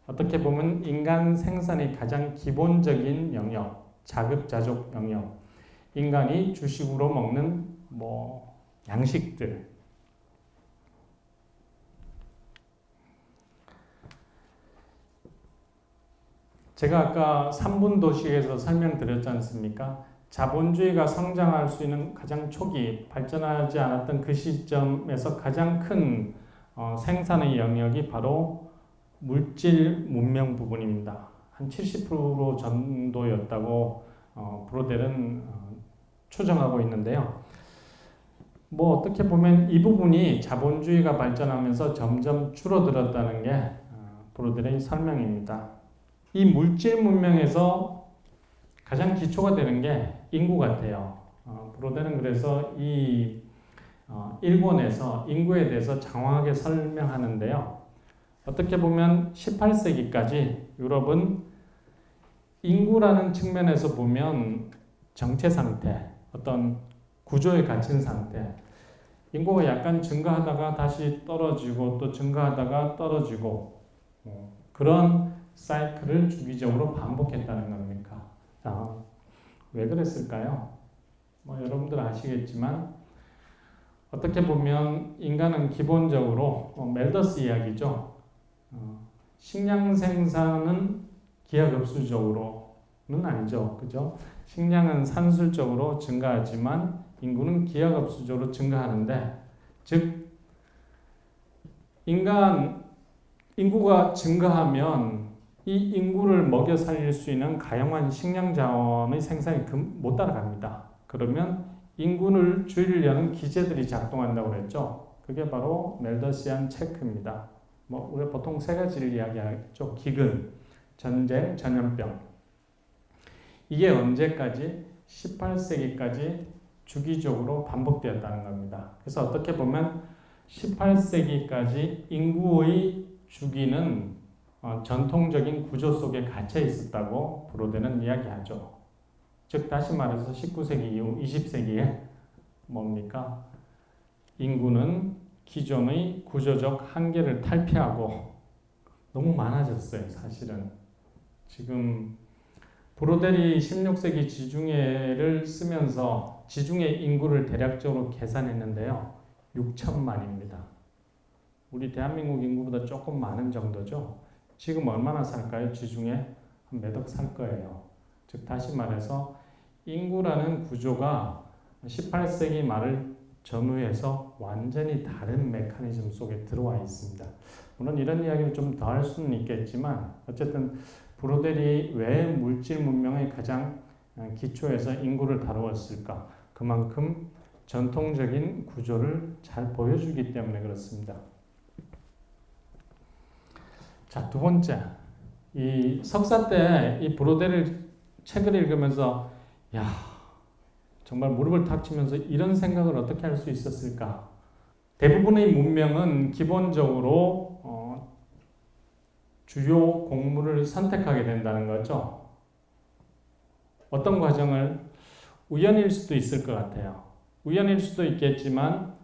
어떻게 보면 인간 생산의 가장 기본적인 영역, 자급자족 영역, 인간이 주식으로 먹는 양식들, 제가 아까 3분 도식에서 설명드렸지 않습니까? 자본주의가 성장할 수 있는 가장 초기, 발전하지 않았던 그 시점에서 가장 큰 생산의 영역이 바로 물질 문명 부분입니다. 한 70% 정도였다고 브로델은 추정하고 있는데요. 어떻게 보면 이 부분이 자본주의가 발전하면서 점점 줄어들었다는 게 브로델의 설명입니다. 이 물질 문명에서 가장 기초가 되는 게 인구 같아요. 브로델은 그래서 이 1권에서 인구에 대해서 장황하게 설명하는데요. 어떻게 보면 18세기까지 유럽은 인구라는 측면에서 보면 정체 상태, 어떤 구조에 갇힌 상태, 인구가 약간 증가하다가 다시 떨어지고 또 증가하다가 떨어지고 그런 사이클을 주기적으로 반복했다는 겁니까? 자, 왜 그랬을까요? 여러분들 아시겠지만 어떻게 보면 인간은 기본적으로 멜더스 이야기죠. 식량 생산은 기하급수적으로는 아니죠. 그죠? 식량은 산술적으로 증가하지만 인구는 기하급수적으로 증가하는데, 즉 인구가 증가하면 이 인구를 먹여 살릴 수 있는 가용한 식량 자원의 생산이 못 따라갑니다. 그러면 인구를 줄이려는 기제들이 작동한다고 그랬죠. 그게 바로 멜더시안 체크입니다. 우리가 보통 세 가지를 이야기하죠. 기근, 전쟁, 전염병. 이게 언제까지? 18세기까지 주기적으로 반복되었다는 겁니다. 그래서 어떻게 보면 18세기까지 인구의 주기는 전통적인 구조 속에 갇혀 있었다고 브로델은 이야기하죠. 즉 다시 말해서 19세기 이후 20세기에 뭡니까? 인구는 기존의 구조적 한계를 탈피하고 너무 많아졌어요. 사실은 지금 브로델이 16세기 지중해를 쓰면서 지중해 인구를 대략적으로 계산했는데요. 6천만입니다. 우리 대한민국 인구보다 조금 많은 정도죠. 지금 얼마나 살까요? 지중해 한 몇 억 살 거예요. 즉 다시 말해서 인구라는 구조가 18세기 말을 전후해서 완전히 다른 메커니즘 속에 들어와 있습니다. 물론 이런 이야기를 좀 더 할 수는 있겠지만 어쨌든 브로델이 왜 물질 문명의 가장 기초에서 인구를 다루었을까? 그만큼 전통적인 구조를 잘 보여주기 때문에 그렇습니다. 자, 두 번째, 이 석사 때 이 브로델 책을 읽으면서 정말 무릎을 탁 치면서 이런 생각을 어떻게 할 수 있었을까? 대부분의 문명은 기본적으로 주요 공물을 선택하게 된다는 거죠. 어떤 과정을 우연일 수도 있을 것 같아요. 우연일 수도 있겠지만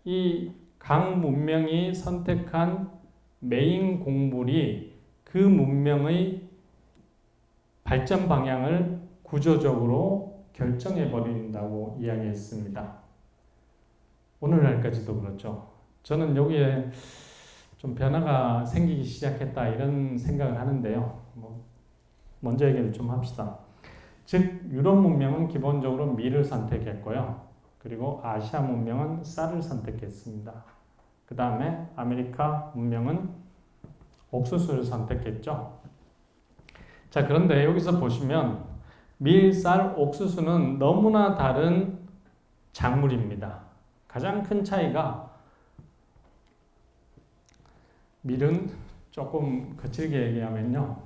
이 각 문명이 선택한 메인 공물이 그 문명의 발전 방향을 구조적으로 결정해 버린다고 이야기했습니다. 오늘날까지도 그렇죠. 저는 여기에 좀 변화가 생기기 시작했다 이런 생각을 하는데요. 먼저 얘기를 좀 합시다. 즉 유럽 문명은 기본적으로 밀을 선택했고요. 그리고 아시아 문명은 쌀을 선택했습니다. 그 다음에 아메리카 문명은 옥수수를 선택했죠. 자, 그런데 여기서 보시면 밀, 쌀, 옥수수는 너무나 다른 작물입니다. 가장 큰 차이가 밀은 조금 거칠게 얘기하면요.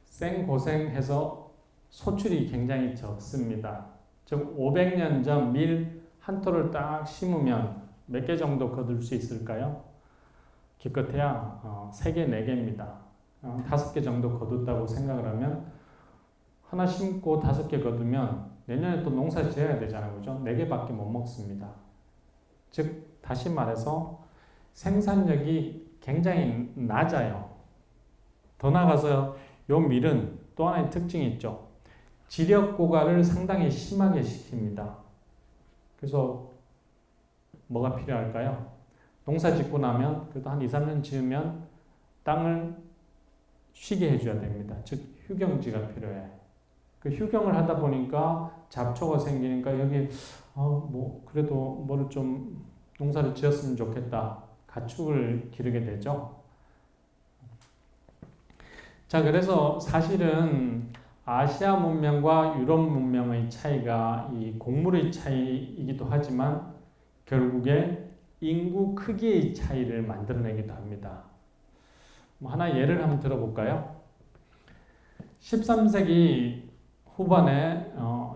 생고생해서 소출이 굉장히 적습니다. 즉 500년 전 밀 한 토를 딱 심으면 몇 개 정도 거둘 수 있을까요? 기껏해야 3개, 4개입니다. 5개 정도 거둔다고 생각을 하면 하나 심고 5개 거두면 내년에 또 농사 지어야 되잖아요. 그죠? 4개밖에 못 먹습니다. 즉 다시 말해서 생산력이 굉장히 낮아요. 더 나아가서 요 밀은 또 하나의 특징이 있죠. 지력 고갈을 상당히 심하게 시킵니다. 그래서 뭐가 필요할까요? 농사 짓고 나면 그래도 한 2, 3년 지으면 땅을 쉬게 해줘야 됩니다. 즉 휴경지가 필요해. 그 휴경을 하다 보니까 잡초가 생기니까 여기 뭐 그래도 뭐를 좀 농사를 지었으면 좋겠다. 가축을 기르게 되죠. 자, 그래서 사실은 아시아 문명과 유럽 문명의 차이가 이 곡물의 차이이기도 하지만 결국에 인구 크기의 차이를 만들어내기도 합니다. 뭐 하나 예를 한번 들어볼까요? 13세기 후반에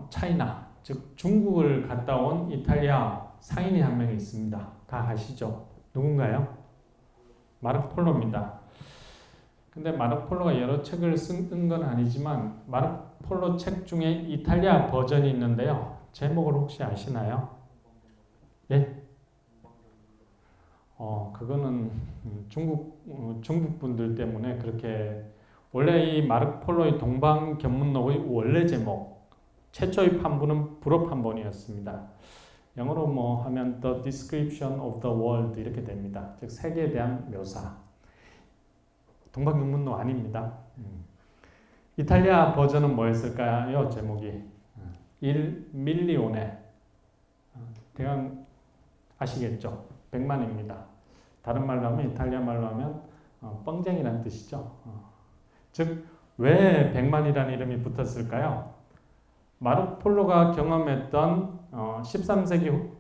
차이나, 즉 중국을 갔다 온 이탈리아 상인이 한 명이 있습니다. 다 아시죠? 누군가요? 마르코폴로입니다. 근데 마르코폴로가 여러 책을 쓴 건 아니지만 마르코폴로 책 중에 이탈리아 버전이 있는데요. 제목을 혹시 아시나요? 예? 그거는 중국 분들 때문에 그렇게 원래 이 마르코폴로의 동방견문록의 원래 제목 최초의 판본은 불어 판본이었습니다. 영어로 뭐 하면 The Description of the World 이렇게 됩니다. 즉 세계에 대한 묘사. 동방견문록 아닙니다. 이탈리아 버전은 뭐였을까요? 제목이 1 밀리온에 대강 아시겠죠? 100만입니다. 다른 말로 하면 이탈리아 말로 하면 뻥쟁이라는 뜻이죠. 즉 왜 100만이라는 이름이 붙었을까요? 마르코폴로가 경험했던 13세기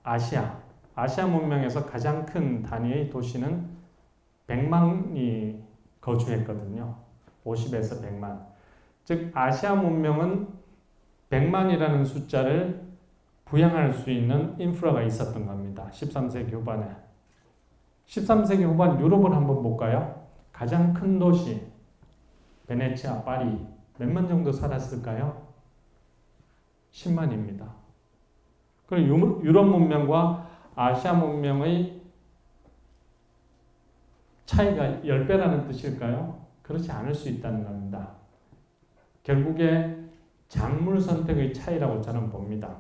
아시아 문명에서 가장 큰 단위의 도시는 100만이 거주했거든요. 50에서 100만. 즉 아시아 문명은 100만이라는 숫자를 부양할 수 있는 인프라가 있었던 겁니다. 13세기 후반에. 13세기 후반 유럽을 한번 볼까요? 가장 큰 도시 베네치아, 파리 몇만 정도 살았을까요? 10만입니다. 그리고 유럽 문명과 아시아 문명의 차이가 10배라는 뜻일까요? 그렇지 않을 수 있다는 겁니다. 결국에 작물 선택의 차이라고 저는 봅니다.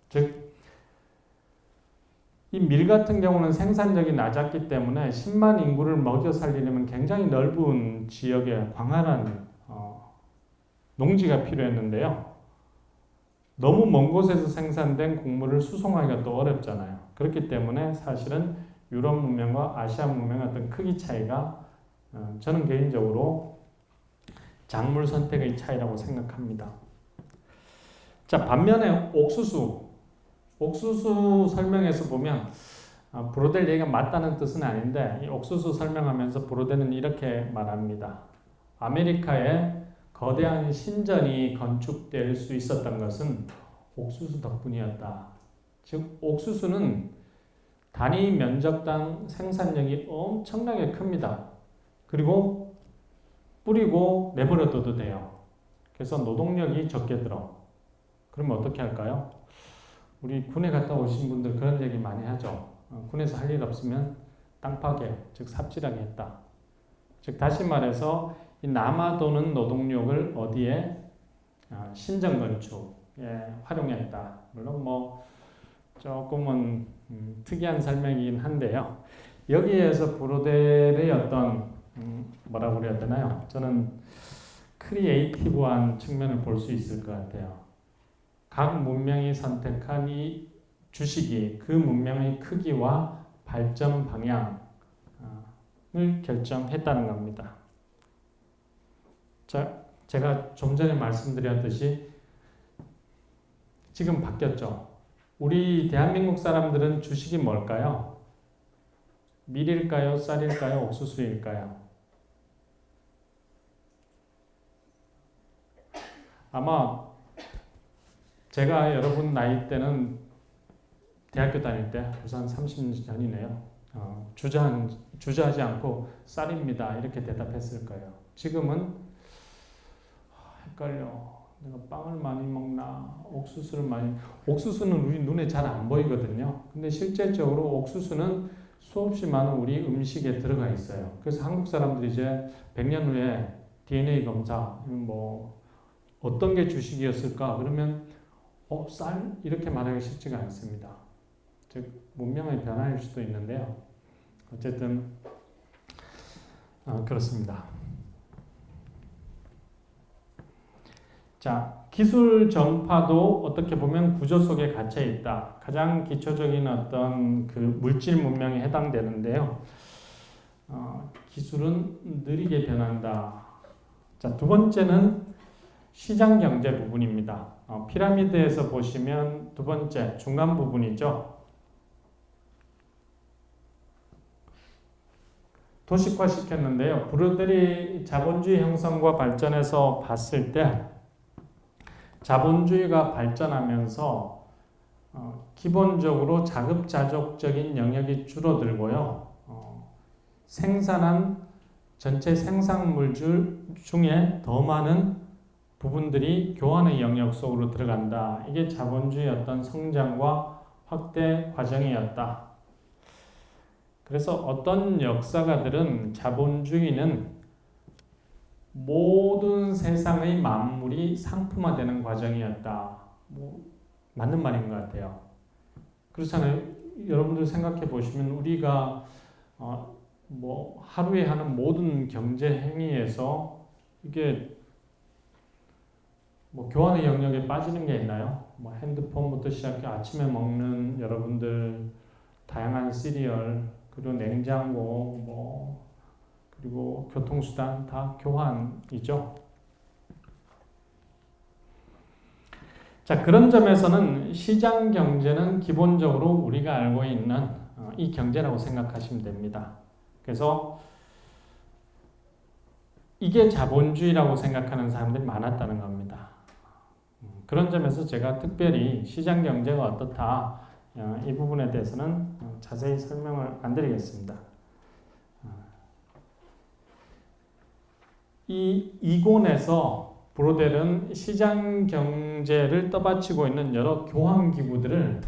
즉, 이 밀 같은 경우는 생산력이 낮았기 때문에 10만 인구를 먹여 살리려면 굉장히 넓은 지역에 광활한 농지가 필요했는데요. 너무 먼 곳에서 생산된 곡물을 수송하기가 또 어렵잖아요. 그렇기 때문에 사실은 유럽 문명과 아시아 문명의 어떤 크기 차이가 저는 개인적으로 작물 선택의 차이라고 생각합니다. 자, 반면에 옥수수 설명에서 보면 브로델 얘기가 맞다는 뜻은 아닌데 이 옥수수 설명하면서 브로델은 이렇게 말합니다. 아메리카에 거대한 신전이 건축될 수 있었던 것은 옥수수 덕분이었다. 즉 옥수수는 단위 면적당 생산력이 엄청나게 큽니다. 그리고 뿌리고 내버려둬도 돼요. 그래서 노동력이 적게 들어. 그러면 어떻게 할까요? 우리 군에 갔다 오신 분들 그런 얘기 많이 하죠. 군에서 할 일 없으면 땅 파괴, 즉 삽질하게 했다. 즉 다시 말해서 이 남아도는 노동력을 어디에 신전 건축에 활용했다. 물론 뭐 조금은 특이한 설명이긴 한데요. 여기에서 브로델의 어떤 뭐라고 그래야 되나요? 저는 크리에이티브한 측면을 볼 수 있을 것 같아요. 각 문명이 선택한 이 주식이 그 문명의 크기와 발전 방향을 결정했다는 겁니다. 자, 제가 좀 전에 말씀드렸듯이 지금 바뀌었죠. 우리 대한민국 사람들은 주식이 뭘까요? 밀일까요? 쌀일까요? 옥수수일까요? 아마 제가 여러분 나이 때는 대학교 다닐 때 벌써 한 30년 전이네요. 주저하지 않고 쌀입니다. 이렇게 대답했을 거예요. 지금은 헷갈려. 내가 빵을 많이 먹나, 옥수수는 우리 눈에 잘 안 보이거든요. 근데 실제적으로 옥수수는 수없이 많은 우리 음식에 들어가 있어요. 그래서 한국 사람들이 이제 100년 후에 DNA 검사, 뭐 어떤 게 주식이었을까? 그러면 쌀? 이렇게 말하기 쉽지가 않습니다. 즉 문명의 변화일 수도 있는데요. 어쨌든 그렇습니다. 자, 기술 전파도 어떻게 보면 구조 속에 갇혀 있다. 가장 기초적인 어떤 그 물질 문명에 해당되는데요. 기술은 느리게 변한다. 자, 두 번째는 시장 경제 부분입니다. 피라미드에서 보시면 두 번째 중간 부분이죠. 도식화 시켰는데요. 브루델이 자본주의 형성과 발전에서 봤을 때 자본주의가 발전하면서 기본적으로 자급자족적인 영역이 줄어들고요. 생산한 전체 생산물 중에 더 많은 부분들이 교환의 영역 속으로 들어간다. 이게 자본주의의 어떤 성장과 확대 과정이었다. 그래서 어떤 역사가들은 자본주의는 모든 세상의 만물이 상품화되는 과정이었다. 뭐 맞는 말인 것 같아요. 그렇잖아요. 여러분들 생각해 보시면 우리가 뭐 하루에 하는 모든 경제 행위에서 이게 뭐 교환의 영역에 빠지는 게 있나요? 뭐 핸드폰부터 시작해 아침에 먹는 여러분들 다양한 시리얼 그리고 냉장고 뭐 그리고 교통수단 다 교환이죠. 자, 그런 점에서는 시장 경제는 기본적으로 우리가 알고 있는 이 경제라고 생각하시면 됩니다. 그래서 이게 자본주의라고 생각하는 사람들이 많았다는 겁니다. 그런 점에서 제가 특별히 시장 경제가 어떻다 이 부분에 대해서는 자세히 설명을 안 드리겠습니다. 이 이곤에서 브로델은 시장 경제를 떠받치고 있는 여러 교환 기구들을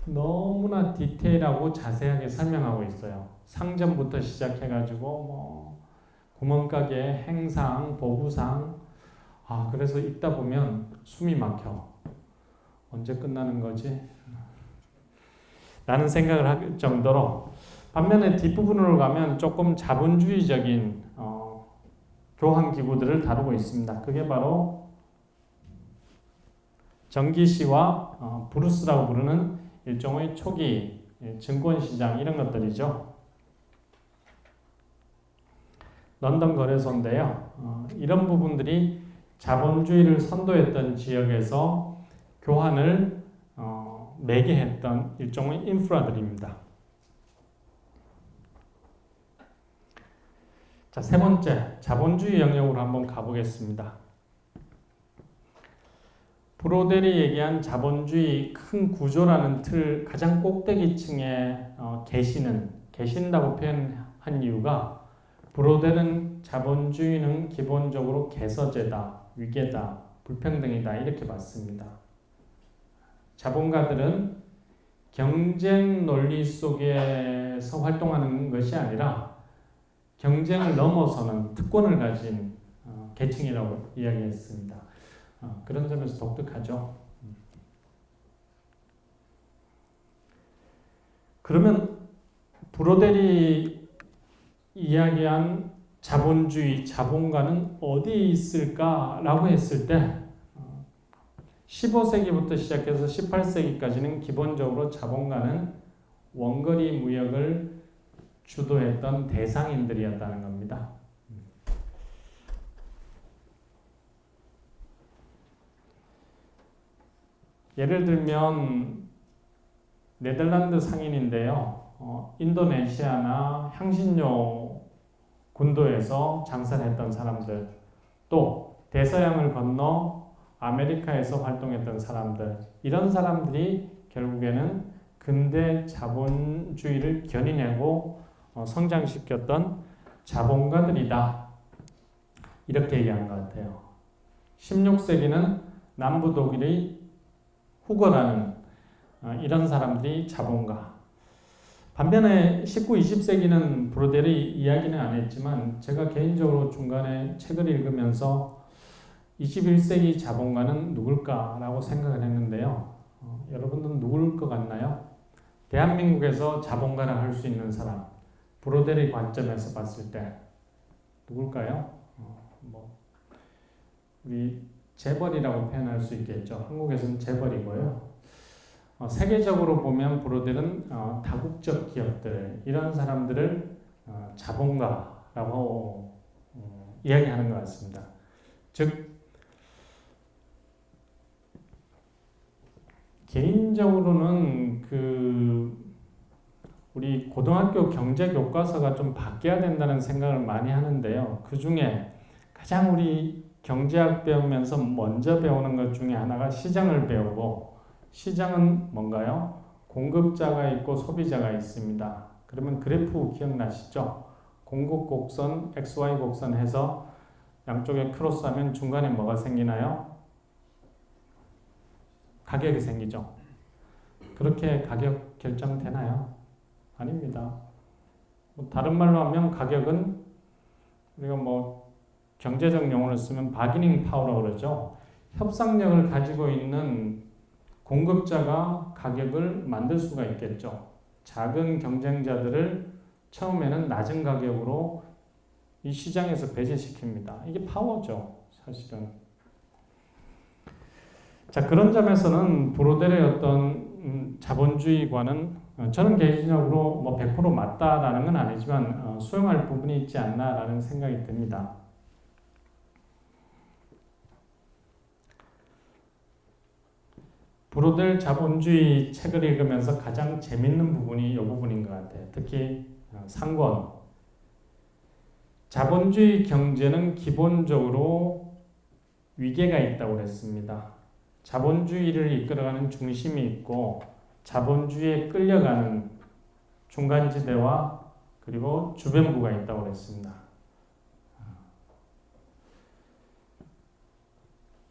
너무나 디테일하고 자세하게 설명하고 있어요. 상점부터 시작해가지고 뭐 구멍가게, 행상, 보부상. 그래서 읽다 보면 숨이 막혀. 언제 끝나는 거지? 라는 생각을 할 정도로 반면에 뒷부분으로 가면 조금 자본주의적인 교환 기구들을 다루고 있습니다. 그게 바로 전기시와 브루스라고 부르는 일종의 초기 증권시장 이런 것들이죠. 런던 거래소인데요. 이런 부분들이 자본주의를 선도했던 지역에서 교환을 매개했던 일종의 인프라들입니다. 자, 세 번째, 자본주의 영역으로 한번 가보겠습니다. 브로델이 얘기한 자본주의 큰 구조라는 틀 가장 꼭대기층에 계신다고 표현한 이유가 브로델은 자본주의는 기본적으로 개서제다, 위계다, 불평등이다 이렇게 봤습니다. 자본가들은 경쟁 논리 속에서 활동하는 것이 아니라 경쟁을 넘어서는 특권을 가진 계층이라고 이야기했습니다. 그런 점에서 독특하죠. 그러면 브로델이 이야기한 자본주의, 자본가는 어디에 있을까라고 했을 때 15세기부터 시작해서 18세기까지는 기본적으로 자본가는 원거리 무역을 주도했던 대상인들이었다는 겁니다. 예를 들면 네덜란드 상인인데요. 인도네시아나 향신료 군도에서 장사를 했던 사람들, 또 대서양을 건너 아메리카에서 활동했던 사람들, 이런 사람들이 결국에는 근대 자본주의를 견인하고 성장시켰던 자본가들이다. 이렇게 얘기한 것 같아요. 16세기는 남부 독일의 후거라는 이런 사람들이 자본가. 반면에 19, 20세기는 브로델의 이야기는 안 했지만 제가 개인적으로 중간에 책을 읽으면서 21세기 자본가는 누굴까라고 생각을 했는데요. 여러분들은 누굴 것 같나요? 대한민국에서 자본가를 할 수 있는 사람, 브로델의 관점에서 봤을 때 누굴까요? 우리 재벌이라고 표현할 수 있겠죠. 한국에서는 재벌이고요. 세계적으로 보면 브로델은 다국적 기업들, 이런 사람들을 자본가라고 이야기하는 것 같습니다. 즉 개인적으로는 우리 고등학교 경제 교과서가 좀 바뀌어야 된다는 생각을 많이 하는데요. 그 중에 가장 우리 경제학 배우면서 먼저 배우는 것 중에 하나가 시장을 배우고, 시장은 뭔가요? 공급자가 있고 소비자가 있습니다. 그러면 그래프 기억나시죠? 공급 곡선, XY 곡선 해서 양쪽에 크로스하면 중간에 뭐가 생기나요? 가격이 생기죠. 그렇게 가격 결정되나요? 아닙니다. 다른 말로 하면 가격은 우리가 경제적 용어를 쓰면 바기닝 파워라고 그러죠. 협상력을 가지고 있는 공급자가 가격을 만들 수가 있겠죠. 작은 경쟁자들을 처음에는 낮은 가격으로 이 시장에서 배제시킵니다. 이게 파워죠, 사실은. 자, 그런 점에서는 브로델의 어떤 자본주의과는 저는 개인적으로 100% 맞다라는 건 아니지만 수용할 부분이 있지 않나라는 생각이 듭니다. 브로델 자본주의 책을 읽으면서 가장 재밌는 부분이 이 부분인 것 같아요. 특히 상권. 자본주의 경제는 기본적으로 위계가 있다고 그랬습니다. 자본주의를 이끌어가는 중심이 있고 자본주의에 끌려가는 중간지대와 그리고 주변부가 있다고 그랬습니다.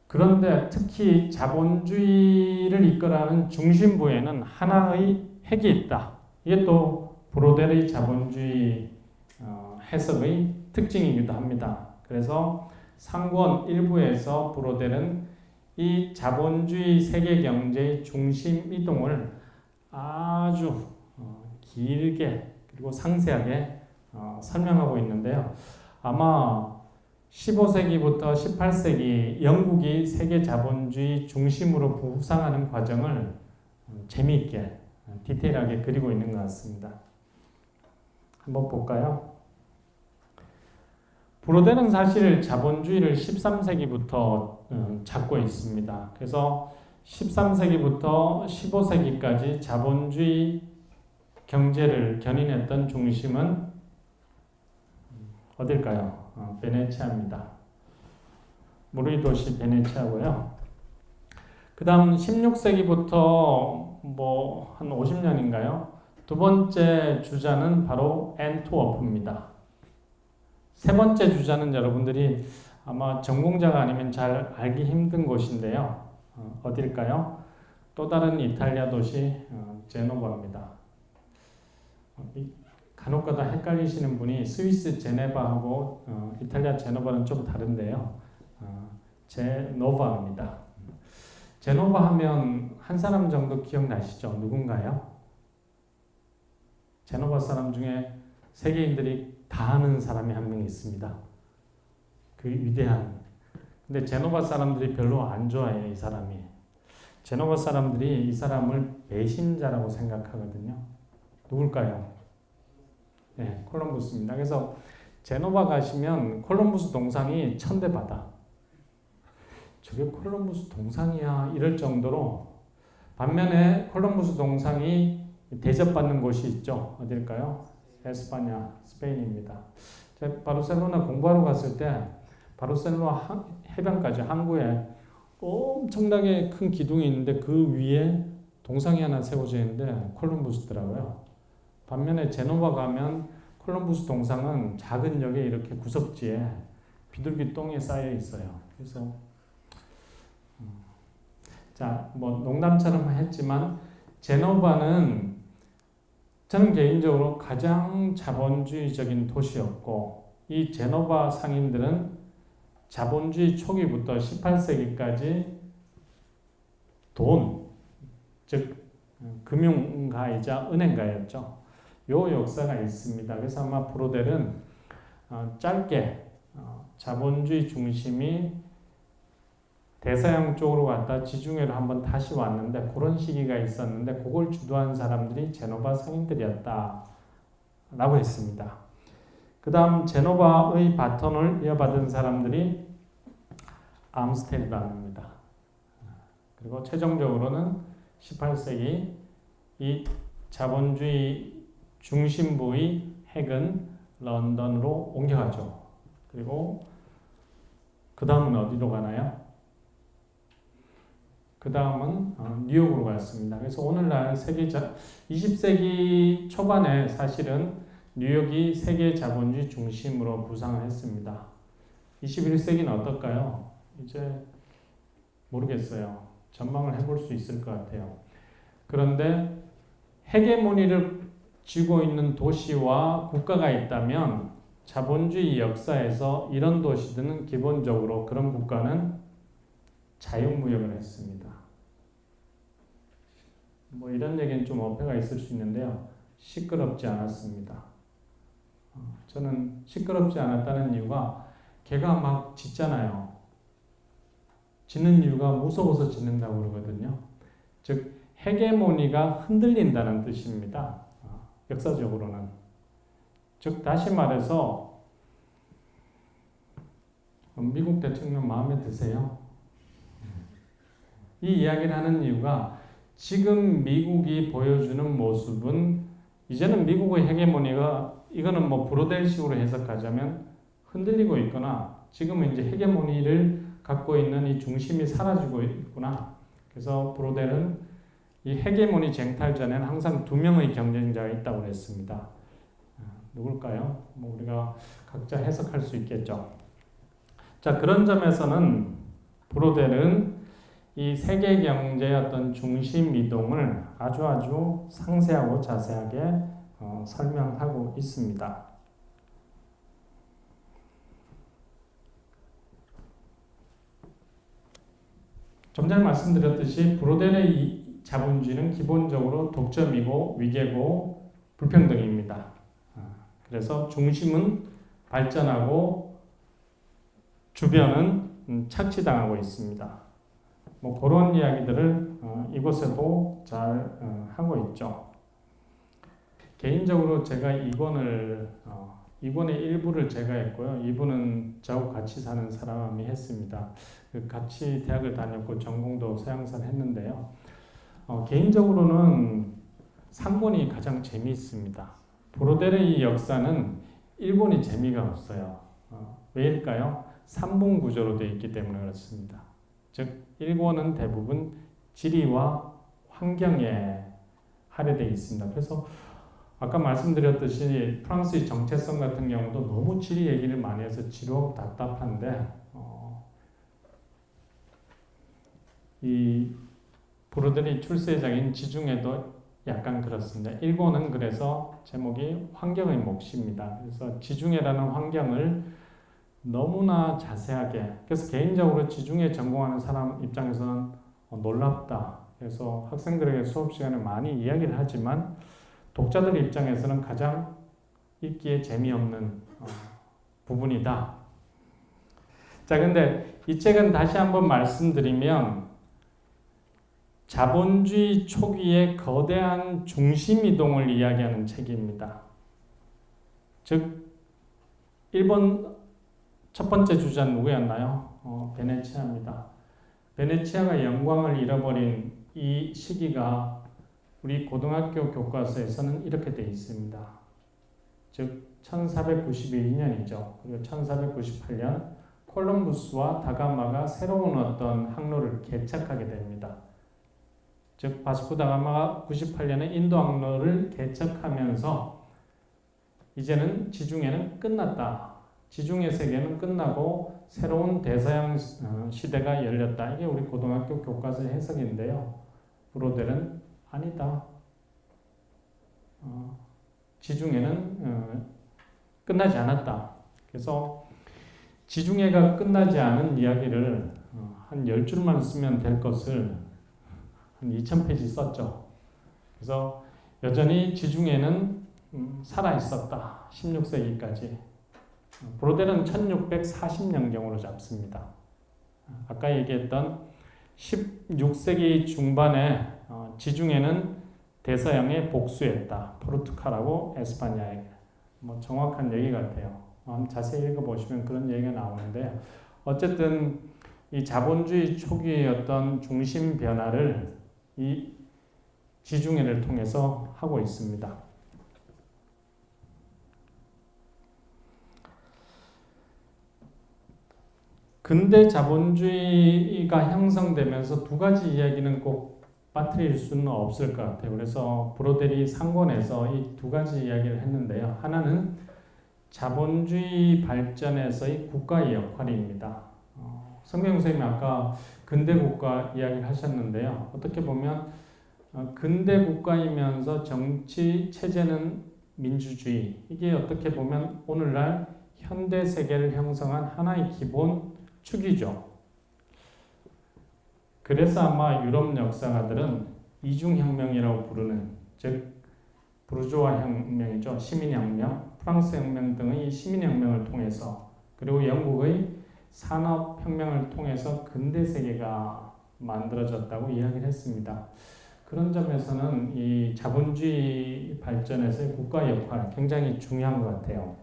그런데 특히 자본주의를 이끌어가는 중심부에는 하나의 핵이 있다. 이게 또 브로델의 자본주의 해석의 특징이기도 합니다. 그래서 상권 일부에서 브로델은 이 자본주의 세계 경제의 중심 이동을 아주 길게 그리고 상세하게 설명하고 있는데요. 아마 15세기부터 18세기 영국이 세계 자본주의 중심으로 부상하는 과정을 재미있게 디테일하게 그리고 있는 것 같습니다. 한번 볼까요? 브로델은 사실 자본주의를 13세기부터 잡고 있습니다. 그래서 13세기부터 15세기까지 자본주의 경제를 견인했던 중심은 어딜까요? 베네치아입니다. 무르이 도시 베네치아고요. 그 다음 16세기부터 한 50년인가요? 두 번째 주자는 바로 앤트워프입니다. 세 번째 주자는 여러분들이 아마 전공자가 아니면 잘 알기 힘든 곳인데요. 어딜까요? 또 다른 이탈리아 도시 제노바입니다. 간혹가다 헷갈리시는 분이 스위스 제네바하고 이탈리아 제노바는 좀 다른데요. 제노바입니다. 제노바 하면 한 사람 정도 기억나시죠? 누군가요? 제노바 사람 중에 세계인들이 다 아는 사람이 한 명 있습니다. 그 위대한. 근데 제노바 사람들이 별로 안 좋아해요, 이 사람이. 제노바 사람들이 이 사람을 배신자라고 생각하거든요. 누굴까요? 네, 콜럼부스입니다. 그래서 제노바 가시면 콜럼부스 동상이 천대받아. 저게 콜럼부스 동상이야 이럴 정도로. 반면에 콜럼부스 동상이 대접받는 곳이 있죠. 어딜까요? 에스파냐, 스페인입니다. 제가 바르셀로나 공부하러 갔을 때 바르셀로나 해변까지 항구에 엄청나게 큰 기둥이 있는데 그 위에 동상이 하나 세워져 있는데 콜럼부스더라고요. 반면에 제노바 가면 콜럼부스 동상은 작은 역에 이렇게 구석지에 비둘기 똥이 쌓여 있어요. 그래서 자, 뭐 농담처럼 했지만 제노바는 저는 개인적으로 가장 자본주의적인 도시였고 이 제노바 상인들은 자본주의 초기부터 18세기까지 돈, 즉 금융가이자 은행가였죠. 요 역사가 있습니다. 그래서 아마 브로델은 짧게 자본주의 중심이 대서양 쪽으로 갔다 지중해로 한번 다시 왔는데 그런 시기가 있었는데 그걸 주도한 사람들이 제노바 상인들이었다 라고 했습니다. 그 다음 제노바의 바톤을 이어받은 사람들이 암스테르담입니다. 그리고 최종적으로는 18세기 이 자본주의 중심부의 핵은 런던으로 옮겨가죠. 그리고 그 다음은 어디로 가나요? 그 다음은 뉴욕으로 갔습니다. 그래서 오늘날 20세기 초반에 사실은 뉴욕이 세계 자본주의 중심으로 부상을 했습니다. 21세기는 어떨까요? 이제 모르겠어요. 전망을 해볼 수 있을 것 같아요. 그런데 헤게모니를 쥐고 있는 도시와 국가가 있다면 자본주의 역사에서 이런 도시들은 기본적으로 그런 국가는 자유무역을 했습니다. 뭐 이런 얘기는 좀 어폐가 있을 수 있는데요. 시끄럽지 않았습니다. 저는 시끄럽지 않았다는 이유가 개가 막 짖잖아요. 짖는 이유가 무서워서 짖는다고 그러거든요. 즉 헤게모니가 흔들린다는 뜻입니다. 역사적으로는. 즉 다시 말해서 미국 대통령 마음에 드세요? 이 이야기를 하는 이유가 지금 미국이 보여주는 모습은 이제는 미국의 헤게모니가 이거는 뭐 브로델식으로 해석하자면 흔들리고 있거나 지금은 이제 헤게모니를 갖고 있는 이 중심이 사라지고 있구나. 그래서 브로델은 이 헤게모니 쟁탈전에는 항상 두 명의 경쟁자가 있다고 했습니다. 누굴까요? 뭐 우리가 각자 해석할 수 있겠죠. 자, 그런 점에서는 브로델은 이 세계 경제의 어떤 중심 이동을 아주 상세하고 자세하게 설명하고 있습니다. 좀 전에 말씀드렸듯이 브로델의 이 자본주의는 기본적으로 독점이고 위계고 불평등입니다. 그래서 중심은 발전하고 주변은 착취당하고 있습니다. 뭐 그런 이야기들을 이곳에도 잘 하고 있죠. 개인적으로 제가 이권의 일부를 제가 했고요. 2부는 저하고 같이 사는 사람이 했습니다. 같이 대학을 다녔고 전공도 서양사를 했는데요. 개인적으로는 3권이 가장 재미있습니다. 브로델의 역사는 1권이 재미가 없어요. 왜일까요? 3분 구조로 되어 있기 때문에 그렇습니다. 즉 1권은 대부분 지리와 환경에 할애되어 있습니다. 그래서 아까 말씀드렸듯이 프랑스의 정체성 같은 경우도 너무 지리 얘기를 많이 해서 지루하고 답답한데 이 브로델의 출세작인 지중해도 약간 그렇습니다. 1권은 그래서 제목이 환경의 몫입니다. 그래서 지중해라는 환경을 너무나 자세하게, 그래서 개인적으로 지중해 전공하는 사람 입장에서는 놀랍다. 그래서 학생들에게 수업 시간에 많이 이야기를 하지만 독자들 입장에서는 가장 읽기에 재미없는 부분이다. 자, 근데 이 책은 다시 한번 말씀드리면 자본주의 초기의 거대한 중심이동을 이야기하는 책입니다. 즉 일본 첫 번째 주자는 누구였나요? 베네치아입니다. 베네치아가 영광을 잃어버린 이 시기가 우리 고등학교 교과서에서는 이렇게 되어 있습니다. 즉 1492년이죠. 그리고 1498년 콜럼부스와 다가마가 새로운 어떤 항로를 개척하게 됩니다. 즉 바스코 다가마가 98년에 인도 항로를 개척하면서 이제는 지중해는 끝났다. 지중해 세계는 끝나고 새로운 대서양 시대가 열렸다. 이게 우리 고등학교 교과서 해석인데요. 브로델은 아니다. 지중해는 끝나지 않았다. 그래서 지중해가 끝나지 않은 이야기를 한 10줄만 쓰면 될 것을 한 2000페이지 썼죠. 그래서 여전히 지중해는 살아 있었다. 16세기까지. 브로델은 1640년경으로 잡습니다. 아까 얘기했던 16세기 중반에 지중해는 대서양에 복수했다. 포르투갈하고 에스파냐에게. 뭐 정확한 얘기 같아요. 자세히 읽어보시면 그런 얘기가 나오는데 어쨌든 이 자본주의 초기의 어떤 중심 변화를 이 지중해를 통해서 하고 있습니다. 근대 자본주의가 형성되면서 두 가지 이야기는 꼭 빠뜨릴 수는 없을 것 같아요. 그래서 브로델이 상권에서 이 두 가지 이야기를 했는데요. 하나는 자본주의 발전에서의 국가의 역할입니다. 성경 선생님이 아까 근대 국가 이야기를 하셨는데요. 어떻게 보면 근대 국가이면서 정치 체제는 민주주의. 이게 어떻게 보면 오늘날 현대 세계를 형성한 하나의 기본 축이죠. 그래서 아마 유럽 역사가들은 이중혁명이라고 부르는, 즉 부르주아 혁명이죠. 시민혁명, 프랑스 혁명 등의 시민혁명을 통해서, 그리고 영국의 산업혁명을 통해서 근대 세계가 만들어졌다고 이야기를 했습니다. 그런 점에서는 이 자본주의 발전에서의 국가 역할 굉장히 중요한 것 같아요.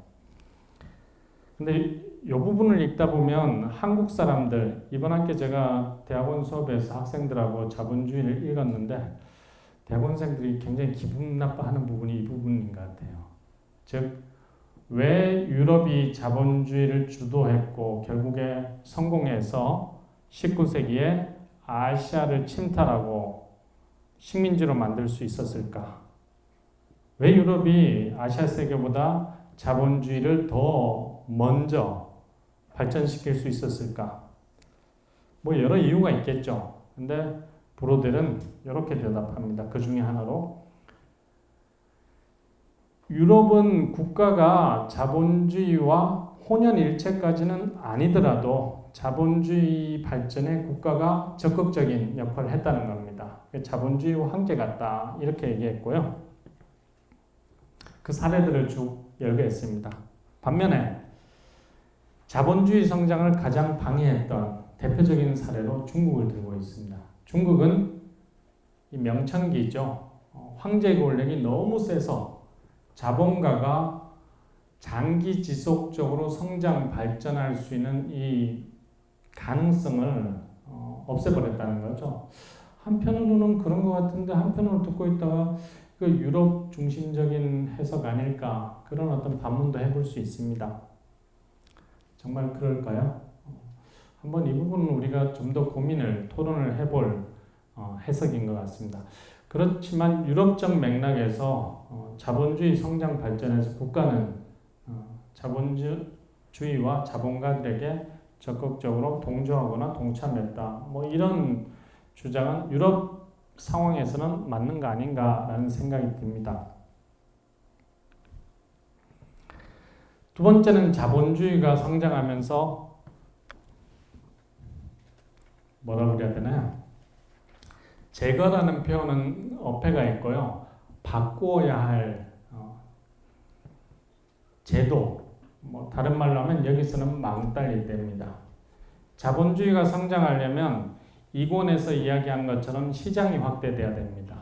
근데 이 부분을 읽다 보면 한국 사람들, 이번 학기 제가 대학원 수업에서 학생들하고 자본주의를 읽었는데 대학원생들이 굉장히 기분 나빠하는 부분이 이 부분인 것 같아요. 즉, 왜 유럽이 자본주의를 주도했고 결국에 성공해서 19세기에 아시아를 침탈하고 식민지로 만들 수 있었을까? 왜 유럽이 아시아 세계보다 자본주의를 더 먼저 발전시킬 수 있었을까? 뭐 여러 이유가 있겠죠. 근데 브로델은 이렇게 대답합니다. 그 중에 하나로 유럽은 국가가 자본주의와 혼연일체까지는 아니더라도 자본주의 발전에 국가가 적극적인 역할을 했다는 겁니다. 자본주의와 함께 갔다 이렇게 얘기했고요. 그 사례들을 쭉 열거했습니다. 반면에 자본주의 성장을 가장 방해했던 대표적인 사례로 중국을 들고 있습니다. 중국은 이 명천기죠. 황제 권력이 너무 세서 자본가가 장기 지속적으로 성장 발전할 수 있는 이 가능성을 없애버렸다는 거죠. 한편으로는 그런 것 같은데 한편으로 듣고 있다가 그 유럽 중심적인 해석 아닐까 그런 어떤 반문도 해볼 수 있습니다. 정말 그럴까요? 한번 이 부분은 우리가 좀 더 고민을 토론을 해볼 해석인 것 같습니다. 그렇지만 유럽적 맥락에서 자본주의 성장 발전에서 국가는 자본주의와 자본가들에게 적극적으로 동조하거나 동참했다. 뭐 이런 주장은 유럽 상황에서는 맞는 거 아닌가라는 생각이 듭니다. 두 번째는 자본주의가 성장하면서 뭐라고 그래야 되나요? 제거라는 표현은 어폐가 있고요. 바꾸어야 할 제도, 뭐 다른 말로 하면 여기서는 망달이 됩니다. 자본주의가 성장하려면 이권에서 이야기한 것처럼 시장이 확대돼야 됩니다.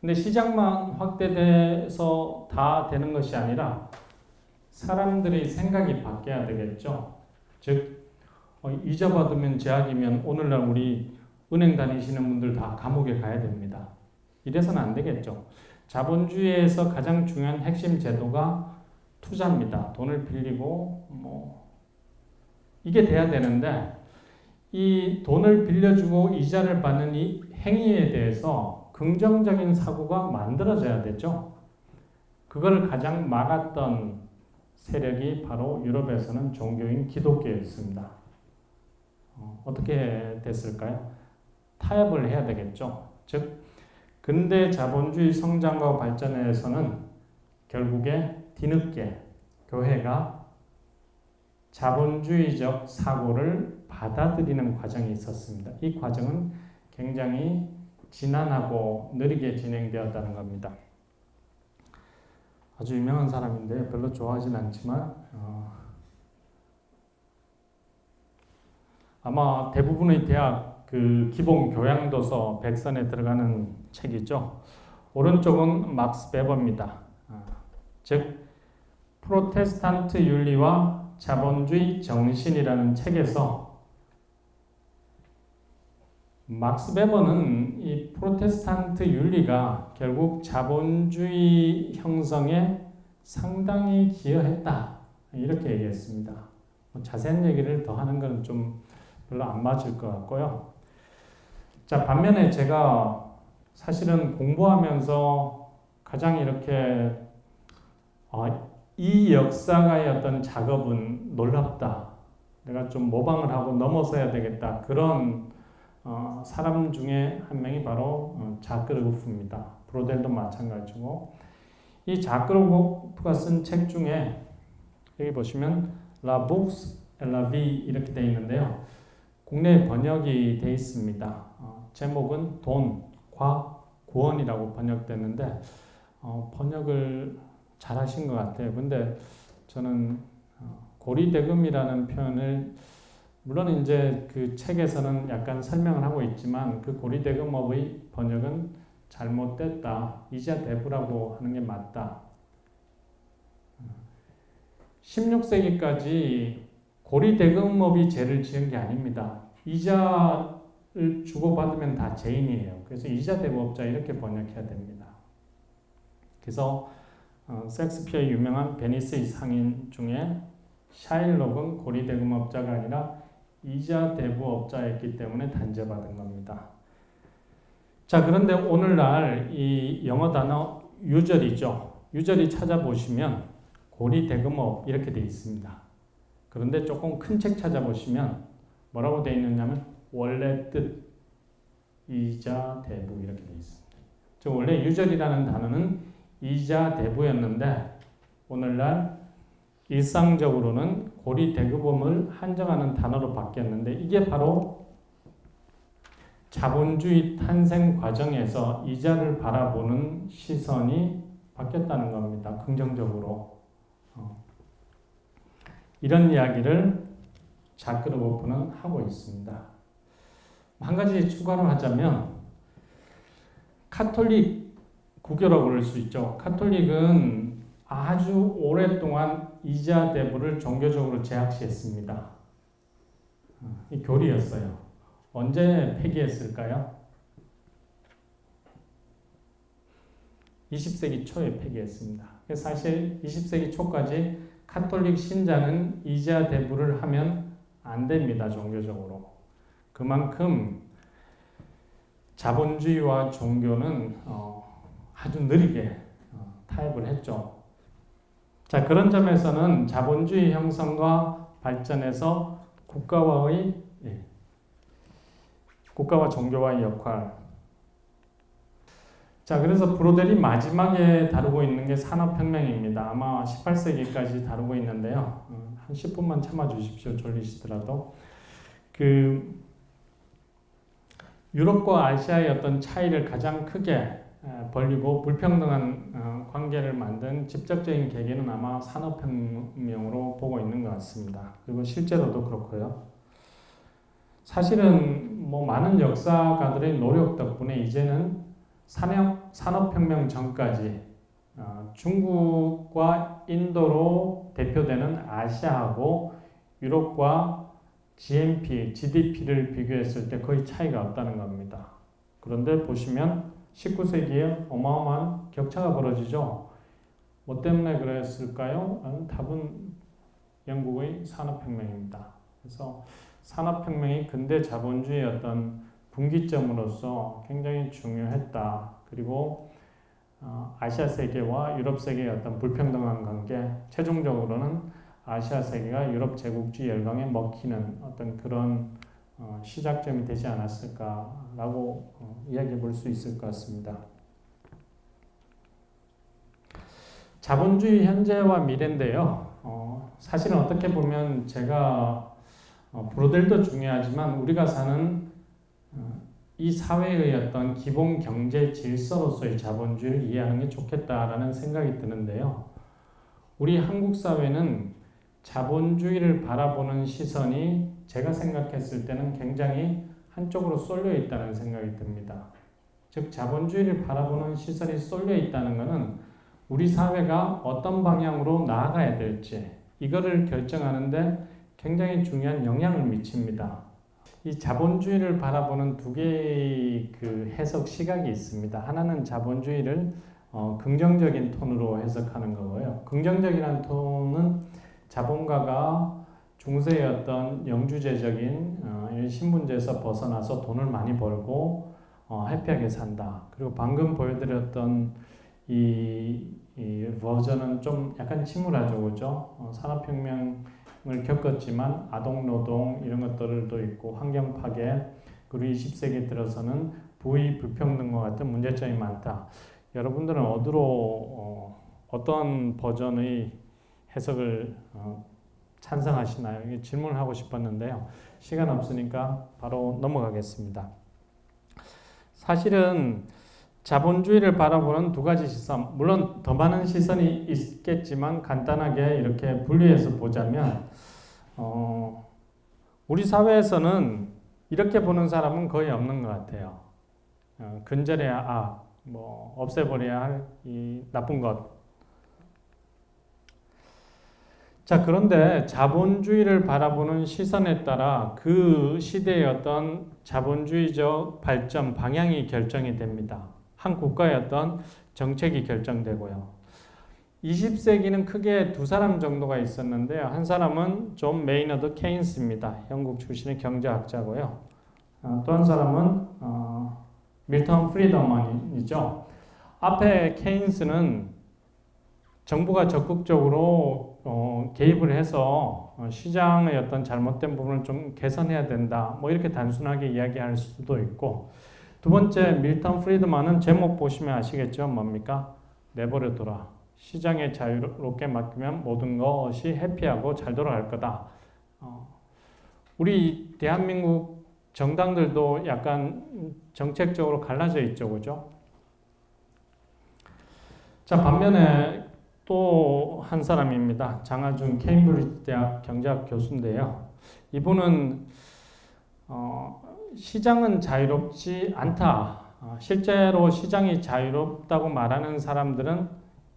근데 시장만 확대돼서 다 되는 것이 아니라 사람들의 생각이 바뀌어야 되겠죠. 즉 이자 받으면 제약이면 오늘날 우리 은행 다니시는 분들 다 감옥에 가야 됩니다. 이래서는 안 되겠죠. 자본주의에서 가장 중요한 핵심 제도가 투자입니다. 돈을 빌리고 이게 돼야 되는데 이 돈을 빌려주고 이자를 받는 이 행위에 대해서 긍정적인 사고가 만들어져야 되죠. 그걸 가장 막았던 세력이 바로 유럽에서는 종교인 기독교였습니다. 어떻게 됐을까요? 타협을 해야 되겠죠. 즉 근대 자본주의 성장과 발전에서는 결국에 뒤늦게 교회가 자본주의적 사고를 받아들이는 과정이 있었습니다. 이 과정은 굉장히 지난하고 느리게 진행되었다는 겁니다. 아주 유명한 사람인데 별로 좋아하진 않지만 아마 대부분의 대학 그 기본 교양도서 백선에 들어가는 책이죠. 오른쪽은 막스 베버입니다. 즉 프로테스탄트 윤리와 자본주의 정신이라는 책에서 막스 베버는 이 프로테스탄트 윤리가 결국 자본주의 형성에 상당히 기여했다 이렇게 얘기했습니다. 자세한 얘기를 더 하는 건 좀 별로 안 맞을 것 같고요. 자, 반면에 제가 사실은 공부하면서 가장 이렇게 이 역사가의 어떤 작업은 놀랍다. 내가 좀 모방을 하고 넘어서야 되겠다. 그런 사람 중에 한 명이 바로 자크 르고프입니다. 브로델도 마찬가지고 이 자크 르고프가 쓴 책 중에 여기 보시면 La Bourse et la Vie 이렇게 되어 있는데요. 국내에 번역이 되어 있습니다. 제목은 돈과 구원이라고 번역됐는데 번역을 잘 하신 것 같아요. 근데 저는 고리대금이라는 표현을 물론 이제 그 책에서는 약간 설명을 하고 있지만 그 고리대금업의 번역은 잘못됐다. 이자 대부라고 하는 게 맞다. 16세기까지 고리대금업이 죄를 지은 게 아닙니다. 이자를 주고받으면 다 죄인이에요. 그래서 이자 대부업자 이렇게 번역해야 됩니다. 그래서 셰익스피어의 유명한 베니스의 상인 중에 샤일록은 고리대금업자가 아니라 이자 대부업자였기 때문에 단죄받은 겁니다. 자, 그런데 오늘날 이 영어 단어 유절이죠. 유절이 찾아보시면 고리대금업 이렇게 되어 있습니다. 그런데 조금 큰 책 찾아보시면 뭐라고 되어 있느냐면 원래 뜻 이자 대부 이렇게 되어 있습니다. 즉 원래 유절이라는 단어는 이자 대부였는데 오늘날 일상적으로는 고리대금업을 한정하는 단어로 바뀌었는데 이게 바로 자본주의 탄생 과정에서 이자를 바라보는 시선이 바뀌었다는 겁니다. 긍정적으로. 이런 이야기를 자크 르고프는 하고 있습니다. 한 가지 추가로 하자면 카톨릭 국교라고 그럴 수 있죠. 카톨릭은 아주 오랫동안 이자 대부를 종교적으로 제약시했습니다. 이 교리였어요. 언제 폐기했을까요? 20세기 초에 폐기했습니다. 사실 20세기 초까지 카톨릭 신자는 이자 대부를 하면 안 됩니다. 종교적으로. 그만큼 자본주의와 종교는 아주 느리게 타협을 했죠. 자, 그런 점에서는 자본주의 형성과 발전에서 국가와 종교와의 역할. 자, 그래서 브로델이 마지막에 다루고 있는 게 산업혁명입니다. 아마 18세기까지 다루고 있는데요. 한 10분만 참아 주십시오. 졸리시더라도. 유럽과 아시아의 어떤 차이를 가장 크게 벌리고 불평등한 관계를 만든 직접적인 계기는 아마 산업혁명으로 보고 있는 것 같습니다. 그리고 실제로도 그렇고요. 사실은 많은 역사가들의 노력 덕분에 이제는 산업혁명 전까지 중국과 인도로 대표되는 아시아하고 유럽과 GDP를 비교했을 때 거의 차이가 없다는 겁니다. 그런데 보시면 19세기에 어마어마한 격차가 벌어지죠. 뭐 때문에 그랬을까요? 답은 영국의 산업혁명입니다. 그래서 산업혁명이 근대 자본주의의 어떤 분기점으로서 굉장히 중요했다. 그리고 아시아 세계와 유럽 세계의 어떤 불평등한 관계, 최종적으로는 아시아 세계가 유럽 제국주의 열강에 먹히는 어떤 그런 시작점이 되지 않았을까라고 이야기해 볼 수 있을 것 같습니다. 자본주의 현재와 미래인데요. 사실은 어떻게 보면 제가 브로델도 중요하지만 우리가 사는 이 사회의 어떤 기본 경제 질서로서의 자본주의를 이해하는 게 좋겠다라는 생각이 드는데요. 우리 한국 사회는 자본주의를 바라보는 시선이 제가 생각했을 때는 굉장히 한쪽으로 쏠려 있다는 생각이 듭니다. 즉 자본주의를 바라보는 시선이 쏠려 있다는 것은 우리 사회가 어떤 방향으로 나아가야 될지 이거를 결정하는데 굉장히 중요한 영향을 미칩니다. 이 자본주의를 바라보는 두 개의 그 해석 시각이 있습니다. 하나는 자본주의를 긍정적인 톤으로 해석하는 거고요. 긍정적이라는 톤은 자본가가 중세의 어떤 영주제적인 신분제에서 벗어나서 돈을 많이 벌고 해피하게 산다. 그리고 방금 보여드렸던 이 버전은 좀 약간 침울하죠, 그죠? 산업혁명을 겪었지만 아동노동 이런 것들도 있고 환경 파괴 그리고 20세기 들어서는 부의 불평등과 같은 문제점이 많다. 여러분들은 어떤 버전의 해석을 찬성하시나요? 질문을 하고 싶었는데요. 시간 없으니까 바로 넘어가겠습니다. 사실은 자본주의를 바라보는 두 가지 시선, 물론 더 많은 시선이 있겠지만 간단하게 이렇게 분리해서 보자면 우리 사회에서는 이렇게 보는 사람은 거의 없는 것 같아요. 근절해야 악, 없애버려야 할 이 나쁜 것. 자, 그런데 자본주의를 바라보는 시선에 따라 그 시대의 어떤 자본주의적 발전 방향이 결정이 됩니다. 한 국가의 어떤 정책이 결정되고요. 20세기는 크게 두 사람 정도가 있었는데요. 한 사람은 존 메이너드 케인스입니다. 영국 출신의 경제학자고요. 또 한 사람은 밀턴 프리드먼이죠. 앞에 케인스는 정부가 적극적으로 개입을 해서 시장의 어떤 잘못된 부분을 좀 개선해야 된다. 이렇게 단순하게 이야기할 수도 있고, 두 번째 밀턴 프리드먼은 제목 보시면 아시겠죠? 뭡니까? 내버려둬라. 시장에 자유롭게 맡기면 모든 것이 해피하고 잘 돌아갈 거다. 우리 대한민국 정당들도 약간 정책적으로 갈라져 있죠, 그죠? 자, 반면에 또 한 사람입니다. 장하준 케임브리지 대학 경제학 교수인데요. 이분은 시장은 자유롭지 않다. 실제로 시장이 자유롭다고 말하는 사람들은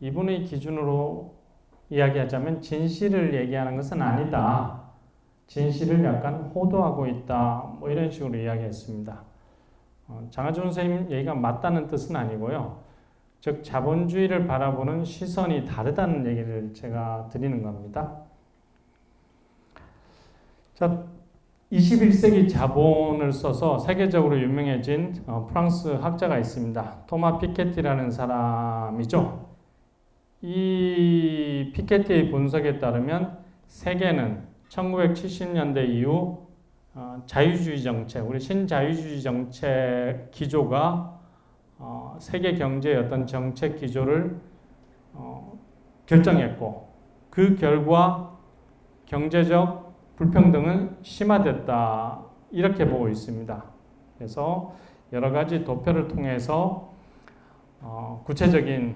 이분의 기준으로 이야기하자면 진실을 얘기하는 것은 아니다. 진실을 약간 호도하고 있다. 이런 식으로 이야기했습니다. 장하준 선생님 얘기가 맞다는 뜻은 아니고요. 즉 자본주의를 바라보는 시선이 다르다는 얘기를 제가 드리는 겁니다. 자, 21세기 자본을 써서 세계적으로 유명해진 프랑스 학자가 있습니다. 토마 피케티라는 사람이죠. 이 피케티의 분석에 따르면 세계는 1970년대 이후 자유주의 정책, 우리 신자유주의 정책 기조가 세계 경제의 어떤 정책 기조를 결정했고, 그 결과 경제적 불평등은 심화됐다, 이렇게 보고 있습니다. 그래서 여러 가지 도표를 통해서 구체적인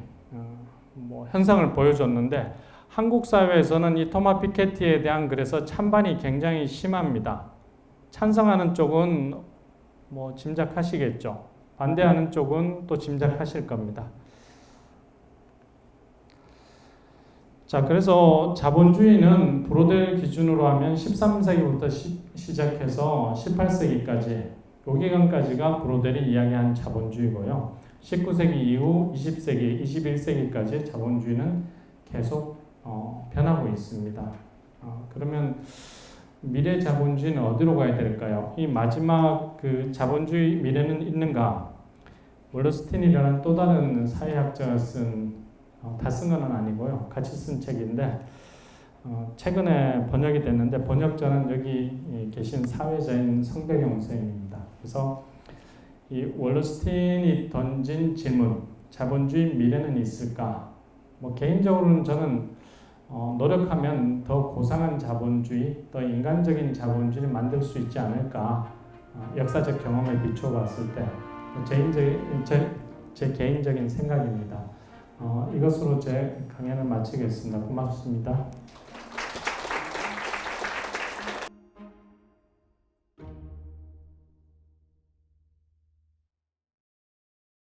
현상을 보여줬는데, 한국 사회에서는 이 토마 피케티에 대한 그래서 찬반이 굉장히 심합니다. 찬성하는 쪽은 짐작하시겠죠. 반대하는 쪽은 또 짐작하실 겁니다. 자, 그래서 자본주의는 브로델 기준으로 하면 13세기부터 시작해서 18세기까지 요 기간까지가 브로델이 이야기한 자본주의고요. 19세기 이후 20세기, 21세기까지 자본주의는 계속 변하고 있습니다. 그러면 미래 자본주의는 어디로 가야 될까요? 이 마지막 그 자본주의 미래는 있는가? 월러스틴이라는 또 다른 사회학자가 다 쓴 건 아니고요. 같이 쓴 책인데 최근에 번역이 됐는데 번역자는 여기 계신 사회자인 성배경 선생님입니다. 그래서 이 월러스틴이 던진 질문, 자본주의 미래는 있을까? 뭐 개인적으로는 저는 노력하면 더 고상한 자본주의, 더 인간적인 자본주의를 만들 수 있지 않을까? 역사적 경험에 비추어 봤을 때 제 개인적인 생각입니다. 이것으로 제 강연을 마치겠습니다. 고맙습니다.